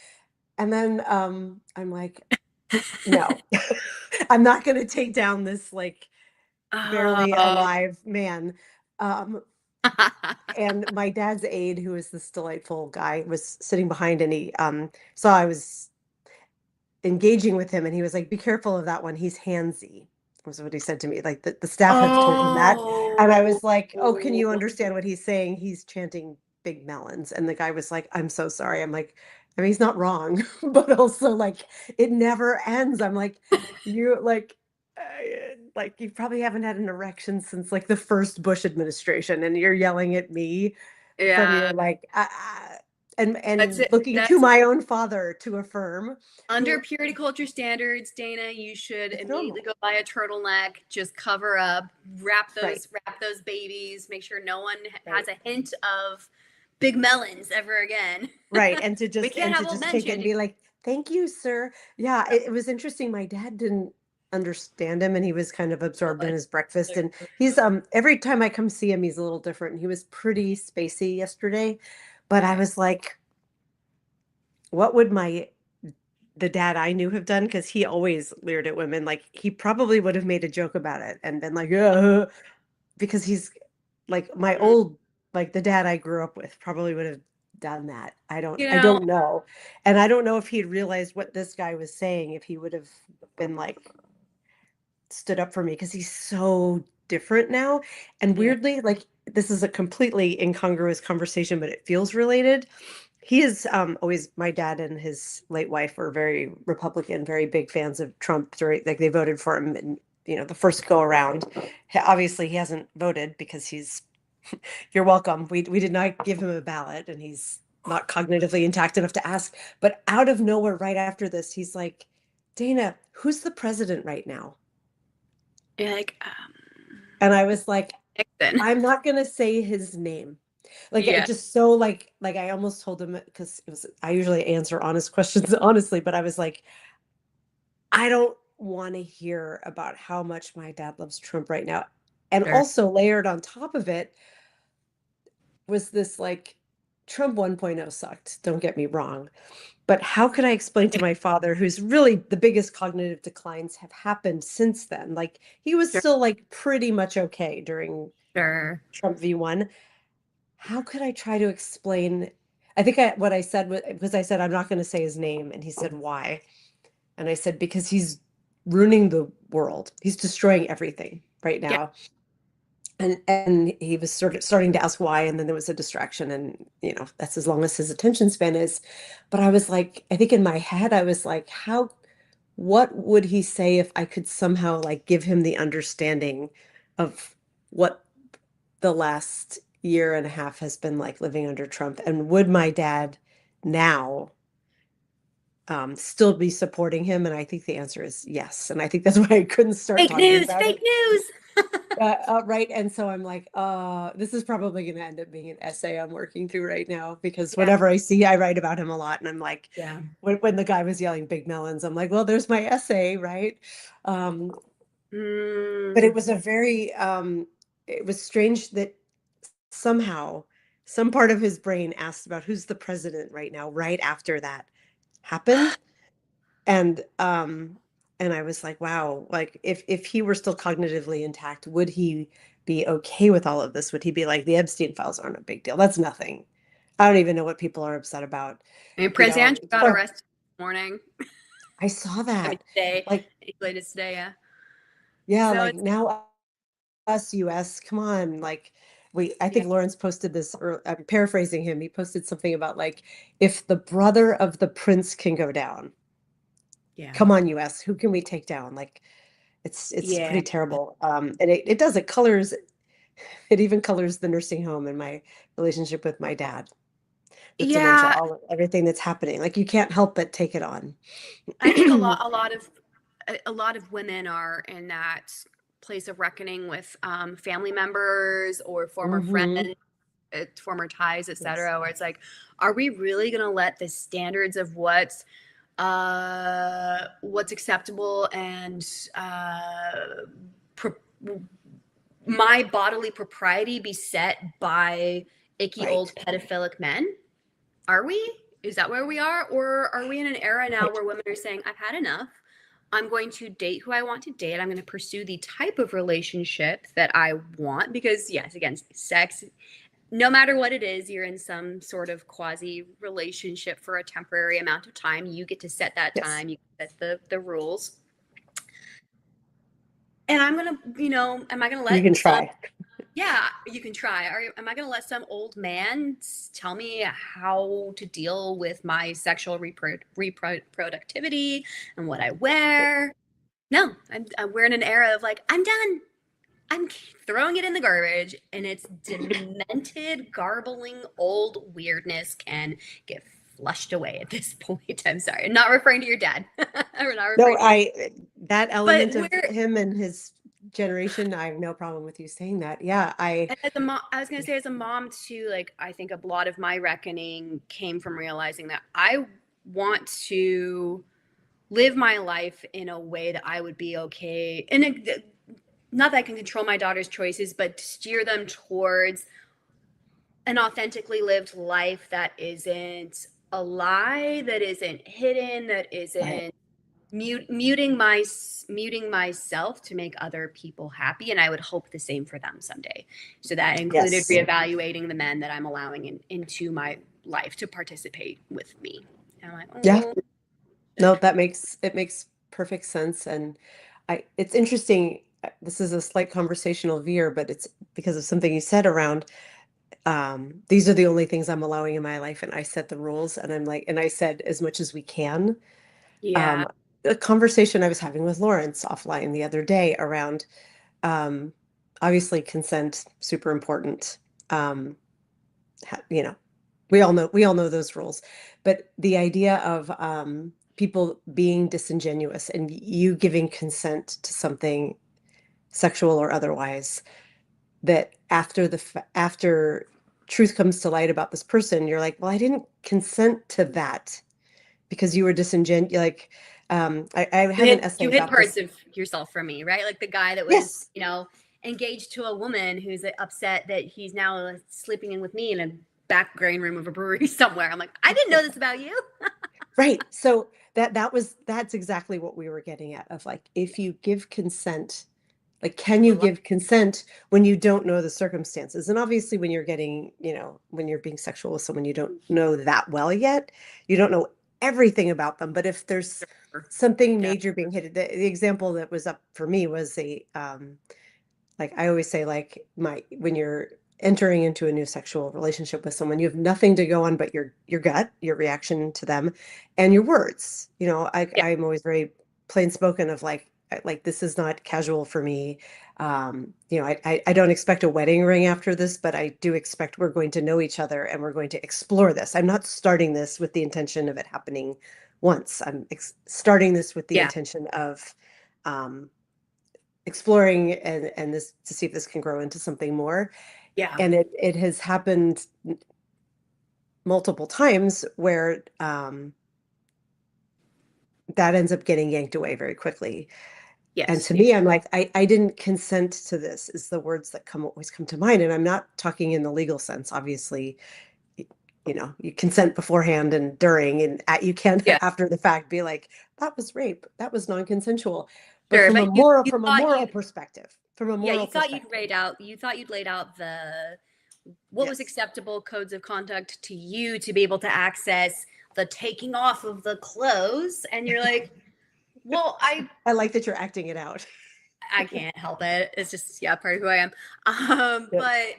And then I'm like, like, no, I'm not going to take down this like barely oh. alive man. Um, and my dad's aide, who is this delightful guy, was sitting behind, and he saw I was engaging with him, and he was like, "Be careful of that one. He's handsy." Was what he said to me. Like the staff had told him that, and I Oh. was like, "Oh, can you understand what he's saying? He's chanting big melons." And the guy was like, "I'm so sorry." I'm like, I mean, he's not wrong, but also like it never ends. I'm like, you like you probably haven't had an erection since like the first Bush administration, and you're yelling at me from Yeah. your like That's and it. looking to That's my own father to affirm who under purity culture standards, Dana. You should it's immediately normal, go buy a turtleneck, just cover up, wrap right? those babies, make sure no one has Right. a hint of big melons ever again. Right. We can't And to have old just men take it and chanting. be like, "Thank you, sir." Yeah, it was interesting. My dad didn't understand him, and he was kind of absorbed in his breakfast. And he's every time I come see him, he's a little different. And he was pretty spacey yesterday, but I Okay. was like, what would the dad I knew have done? Because he always leered at women. Like he probably would have made a joke about it and been like, because he's like my Mm. old, like the dad I grew up with probably would have done that. You I know, don't know. And I don't know if he'd realized what this guy was saying, if he would have been like stood up for me, because he's so different now. And yeah, weirdly, like this is a completely incongruous conversation, but it feels related. He is always, my dad and his late wife were very Republican, very big fans of Trump. Like they voted for him in, the first go around. Obviously, he hasn't voted because he's, you're welcome. We did not give him a ballot, and he's not cognitively intact enough to ask. But out of nowhere, right after this, he's like, "Dana, who's the president right now?" you're like, And I was like, Nixon. I'm not gonna say his name. Like it Yeah, just so like I almost told him, because it was, I usually answer honest questions honestly, but I was like, I don't want to hear about how much my dad loves Trump right now. And sure. also layered on top of it was this like Trump 1.0 sucked, don't get me wrong. But how could I explain to Yeah, my father, who's really the biggest cognitive declines have happened since then? Like he was sure, still like pretty much okay during sure. Trump V1. How could I try to explain? I think what I said was, because I said, I'm not going to say his name. And he said, why? And I said, because he's ruining the world. He's destroying everything right Yeah, now. And he was sort of starting to ask why. And then there was a distraction. And, that's as long as his attention span is. But I was like, I think in my head, I was like, what would he say if I could somehow like give him the understanding of what the last year and a half has been like living under Trump? And would my dad now still be supporting him? And I think the answer is yes. And I think that's why I couldn't start fake talking news, about fake it. news. Right. And so I'm like, this is probably going to end up being an essay I'm working through right now, because Yeah, whenever I see, I write about him a lot. And I'm like, yeah. when the guy was yelling big melons, I'm like, well, there's my essay. Right. Um, but it Mm, was it was strange that somehow some part of his brain asked about who's the president right now, right after that happened. And I was like, wow, like if he were still cognitively intact, would he be okay with all of this? Would he be like, the Epstein files aren't a big deal, that's nothing, I don't even know what people are upset about, I mean, Prince Andrew got or arrested this morning. I saw I mean, that, today, like, latest today, yeah. yeah, So like it's now us US, come on, like I yeah, think Lawrence posted this, or I'm paraphrasing him, he posted something about like, if the brother of the prince can go down, yeah, come on US, who can we take down? Like it's yeah, pretty terrible. And it does, it colors, it even colors the nursing home and my relationship with my dad with dementia, yeah. everything that's happening. Like you can't help but take it on. I think a lot of a lot of women are in that place of reckoning with family members or former Mm-hmm. friends, former ties, Yes. etc. Where it's like, are we really going to let the standards of what's acceptable and pro- my bodily propriety be set by icky old Right. pedophilic men? Are we? Is that where we are? Or are we in an era now Right. where women are saying, I've had enough. I'm going to date who I want to date. I'm going to pursue the type of relationship that I want because, yes, again, sex, no matter what it is, you're in some sort of quasi relationship for a temporary amount of time. You get to set that Yes. time, you set the rules. And I'm going to, am I going to You let can some, try. yeah, you can try. Am I going to let some old man tell me how to deal with my sexual reproductivity and what I wear? No, we're in an era of like, I'm done. I'm throwing it in the garbage, and it's demented, garbling, old weirdness can get flushed away at this point. I'm sorry. I'm not referring to your dad. We're not No, referring to your dad. that But element of we're him and his generation, I have no problem with you saying that. Yeah, I, as a mom, I was gonna say as a mom too, like I think a lot of my reckoning came from realizing that I want to live my life in a way that I would be okay. And not that I can control my daughter's choices, but steer them towards an authentically lived life that isn't a lie, that isn't hidden, that right. isn't muting myself to make other people happy. And I would hope the same for them someday. So that included Yes. reevaluating the men that I'm allowing into my life to participate with me. And I'm like, Yeah. oh, No, it makes perfect sense. And it's interesting. This is a slight conversational veer, but it's because of something you said around, these are the only things I'm allowing in my life, and I set the rules. And I'm like, and I said as much as we can. yeah, Um, a conversation I was having with Lawrence offline the other day around, um, obviously consent, super important. Um, you know, we all know those rules, but the idea of, people being disingenuous and you giving consent to something sexual or otherwise, that after truth comes to light about this person, you're like, well, I didn't consent to that because you were disingenuous. Like, I you had an hid essay you hid about parts this. of yourself from me, right? Like the guy that was, Yes, engaged to a woman who's upset that he's now sleeping in with me in a back grain room of a brewery somewhere. I'm like, I didn't know this about you. right. So that's exactly what we were getting at, of like, if you give consent, like, can you give consent when you don't know the circumstances? And obviously, when you're getting, when you're being sexual with someone you don't know that well yet, you don't know everything about them. But if there's something Yeah. major being hit, the example that was up for me was like I always say, like, when you're entering into a new sexual relationship with someone, you have nothing to go on but your gut, your reaction to them, and your words. Yeah. I'm always very plain spoken of like, this is not casual for me. I don't expect a wedding ring after this, but I do expect we're going to know each other and we're going to explore this. I'm not starting this with the intention of it happening once. I'm starting this with the Yeah. intention of, um, exploring and this, to see if this can grow into something more. Yeah. And it has happened multiple times where, that ends up getting yanked away very quickly. And Yes. to me, I'm like, I didn't consent to this, is the words that always come to mind. And I'm not talking in the legal sense. Obviously, you consent beforehand and during, and you can't Yeah. after the fact be like, that was rape, that was non-consensual. But Sure. from a But you moral, you thought perspective, from a yeah, moral perspective, you thought you'd laid out the what was yes. acceptable codes of conduct to you to be able to access the taking off of the clothes, and you're like, well, I like that you're acting it out. I can't help it. It's just, yeah, part of who I am. Yep. But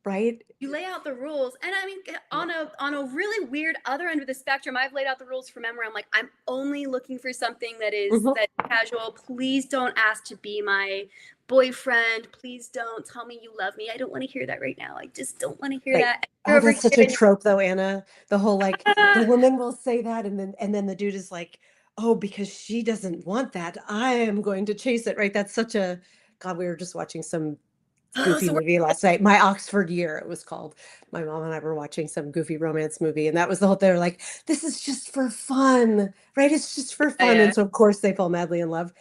Right? you lay out the rules, and I mean, Yeah. on a really weird other end of the spectrum, I've laid out the rules for men where I'm like, I'm only looking for something Mhm. that casual. Please don't ask to be my boyfriend. Please don't tell me you love me. I don't want to hear that right now. I just don't want to hear Right. that. You're Oh, over that's here such a and trope though, Anna. The whole, like, the ah, woman will say that, and then the dude is like, oh, because she doesn't want that, I am going to chase it, right? That's such a, God, we were just watching some Oh, goofy so we're movie last night. My Oxford Year, it was called. My mom and I were watching some goofy romance movie, and that was the whole, they're like, this is just for fun, right? It's just for fun. yeah. And so of course they fall madly in love.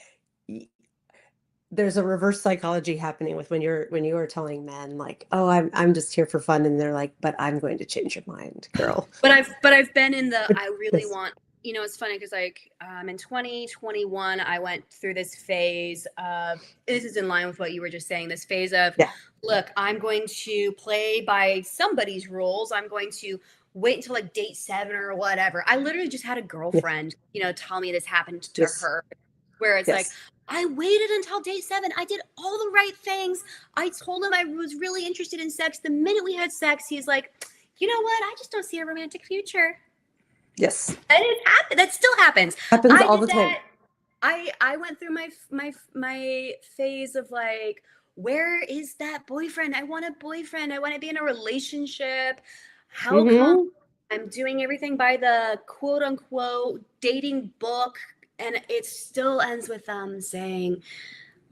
There's a reverse psychology happening with when you are telling men like, oh, I'm just here for fun, and they're like, but I'm going to change your mind, girl. But I've been in the But I really this, want, it's funny because like in 2021 I went through this phase of, this is in line with what you were just saying, this phase of, yeah, look, I'm going to play by somebody's rules. I'm going to wait until like date 7 or whatever. I literally just had a yeah, girlfriend, tell me this happened to yes, her, where it's like, yes, I waited until day 7. I did all the right things. I told him I was really interested in sex. The minute we had sex, he's like, you know what? I just don't see a romantic future. yes. And it happened. That still happens. Happens I all did the time. that. I went through my phase of like, where is that boyfriend? I want a boyfriend. I want to be in a relationship. How come Hmm. I'm doing everything by the quote unquote dating book? And it still ends with them saying,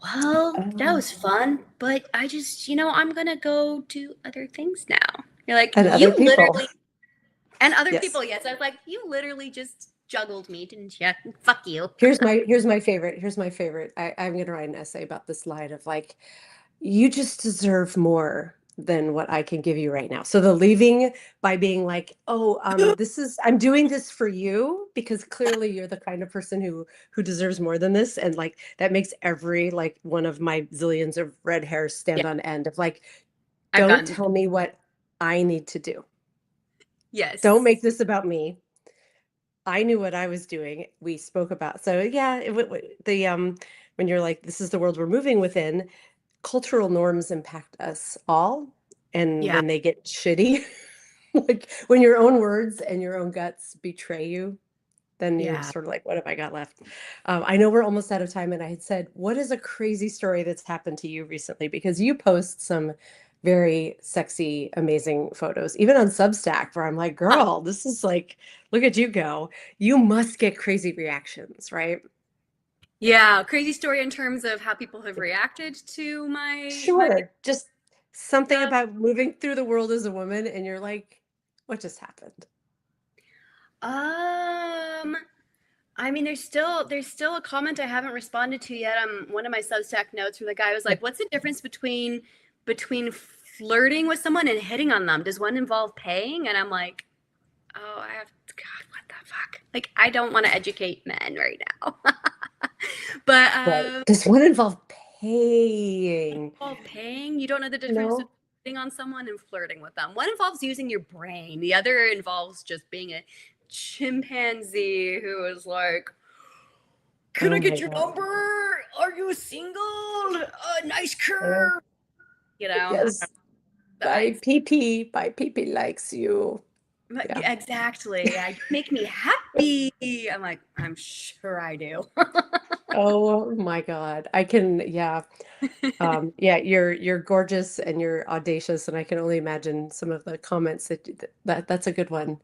well, that Oh. was fun, but I just, I'm going to go do other things now. You're like, And other you people. literally, and other Yes. people, yes. I was like, you literally just juggled me, didn't you? Fuck you. Here's my favorite. Here's my favorite. I'm gonna write an essay about this line of like, you just deserve more than what I can give you right now. So the leaving by being like, oh, I'm doing this for you because clearly you're the kind of person who deserves more than this. And like that makes every like one of my zillions of red hairs Yeah, stand on end of like, I've don't gotten, tell me what I need to do. Don't yes. make this about me. I knew what I was doing. We spoke about. So yeah, when you're like, this is the world we're moving within, cultural norms impact us all. And Yeah, when they get shitty, like when your own words and your own guts betray you, then you're yeah. sort of like, what have I got left? I know we're almost out of time, and I had said, what is a crazy story that's happened to you recently? Because you post some very sexy, amazing photos, even on Substack, where I'm like, Oh, girl, this is like, look at you go. You must get crazy reactions, right? yeah. Crazy story in terms of how people have reacted to my Sure. Just something stuff. about moving through the world as a woman, and you're like, what just happened? Um, I mean, there's still a comment I haven't responded to yet on one of my Substack notes where the guy was Yeah. like, "What's the difference between flirting with someone and hitting on them? Does one involve paying?" And I'm like, "Oh, I have God, what the fuck? Like, I don't want to educate men right now." But Right. Does one involve paying? involve paying. You don't know the difference between No. hitting on someone and flirting with them. One involves using your brain. The other involves just being a chimpanzee who is like, can I Oh my get your God. number? Are you single? Nice Yeah. curve. Yes. I, My PP likes you. Yeah. exactly. You make me happy. I'm like, I'm sure I do. Oh my God. I can, yeah. Yeah, you're gorgeous and you're audacious, and I can only imagine some of the comments that's a good one.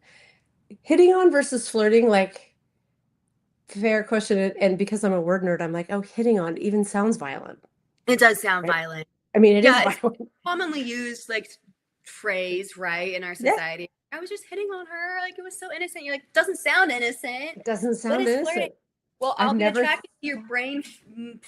Hitting on versus flirting, like fair question. And because I'm a word nerd, I'm like, oh, hitting on even sounds violent, It does sound right? violent. I mean, it is Yeah, it's violent. commonly used like phrase, right, in our Yeah, society. I was just hitting on her, like it was so innocent. You're like, doesn't sound innocent. it doesn't What sound is flirting? innocent. Well, I've I'll be never, attracted to your brain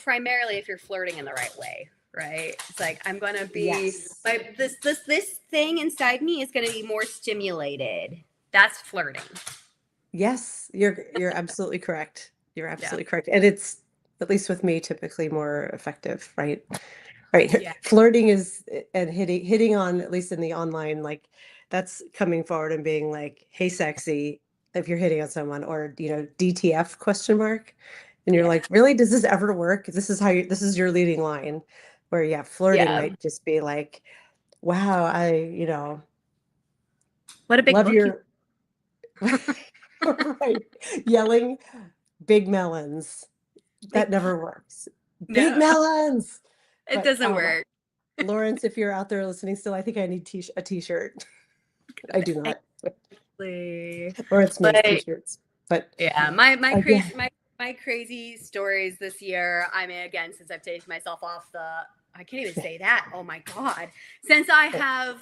primarily if you're flirting in the right way, right? It's like I'm gonna be yes. this thing inside me is gonna be more stimulated. That's flirting. Yes, you're absolutely correct. You're Yeah. absolutely correct. And it's, at least with me, typically more effective, right? Right. Yeah. Flirting is and hitting on, at least in the online, like that's coming forward and being like, hey, sexy, if you're hitting on someone, or DTF question mark. And you're Yeah. like, really, does this ever work? This is your leading line. Where yeah, flirting Yeah. might just be like, wow, I, What a big love book you. your right. Yelling big melons. That Like, never works. Big no, melons. it But doesn't work. Lawrence, if you're out there listening still, I think I need a t-shirt. I do not. Exactly. Lawrence makes But t-shirts. But yeah, my yeah. crazy my My crazy stories this year. I mean, again, since I've taken myself off I can't even say that. Oh my God. Since I have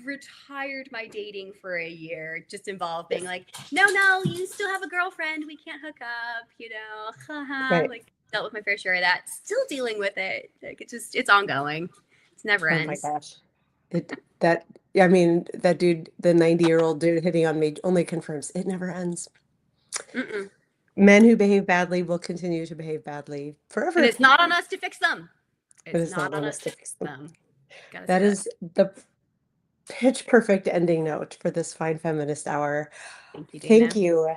retired my dating for a year, just involved being like, no, you still have a girlfriend. We can't hook up, Right. like, dealt with my fair share of that. Still dealing with it. Like, it's ongoing. It never Oh my ends. gosh. That, I mean, that dude, the 90-year-old dude hitting on me only confirms it never ends. Mm-mm. Men who behave badly will continue to behave badly And forever. it's not on us to fix them. It It's is not not on on us us to to fix fix them. them. Gotta say That that. is the pitch perfect ending note for this fine feminist hour. Thank you, Thank Dana. you,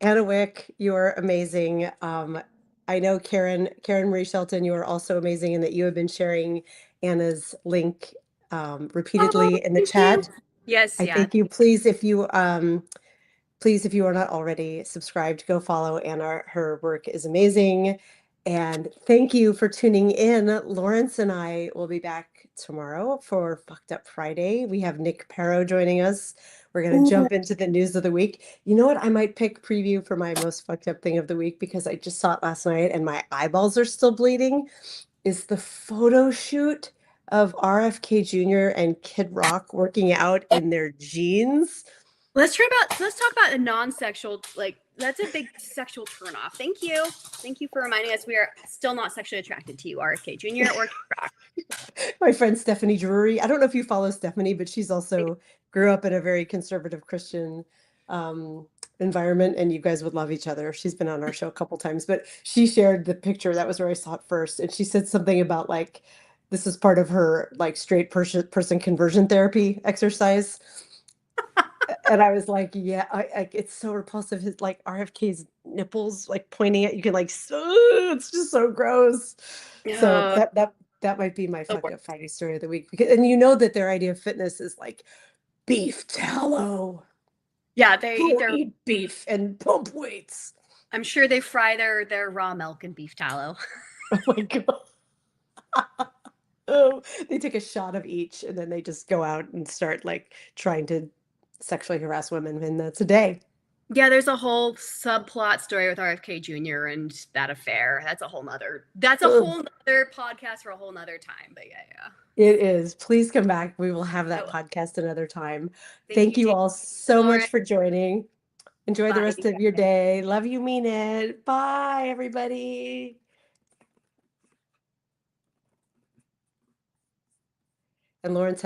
Anna Wick. You're amazing. I know Karen Marie Shelton, you are also amazing in that you have been sharing Anna's link Oh, repeatedly in the thank you. chat. Yes, I yeah. thank you. Please, if you are not already subscribed, go follow Anna. Her work is amazing. And thank you for tuning in. Lawrence and I will be back tomorrow for Fucked Up Friday. We have Nick Perro joining us. We're going to Ooh. jump into the news of the week. You know what? I might pick preview for my most fucked up thing of the week because I just saw it last night and my eyeballs are still bleeding. Is the photo shoot of RFK Jr. and Kid Rock working out in their jeans. Let's talk about a non-sexual, like, that's a big sexual turnoff. Thank you. Thank you for reminding us we are still not sexually attracted to you, RFK Jr. or Kid Rock. My friend Stephanie Drury. I don't know if you follow Stephanie, but she's also grew up in a very conservative Christian environment, and you guys would love each other. She's been on our show a couple times, but she shared the picture. That was where I saw it first, and she said something about like this is part of her like straight person conversion therapy exercise. And I was like, yeah, it's so repulsive. His like RFK's nipples like pointing at you can like it's just so gross. So Oh, that might be my the fucked worst. up Friday story of the week because and you know that their idea of fitness is like beef tallow. Yeah, Go they're. eat beef and pump weights. I'm sure they fry their raw milk in beef tallow. Oh my God. Oh, they take a shot of each and then they just go out and start like trying to sexually harass women, and that's a day. Yeah, there's a whole subplot story with RFK Jr. and that affair. That's a Ugh. whole nother podcast for a whole nother time. But yeah. It is. Please come back. We will have I that will. podcast another time. Thank Thank you, you Jane. all so Lauren. much for joining. Enjoy the Bye. rest of your day. Love you, mean it. Bye, everybody. And Lawrence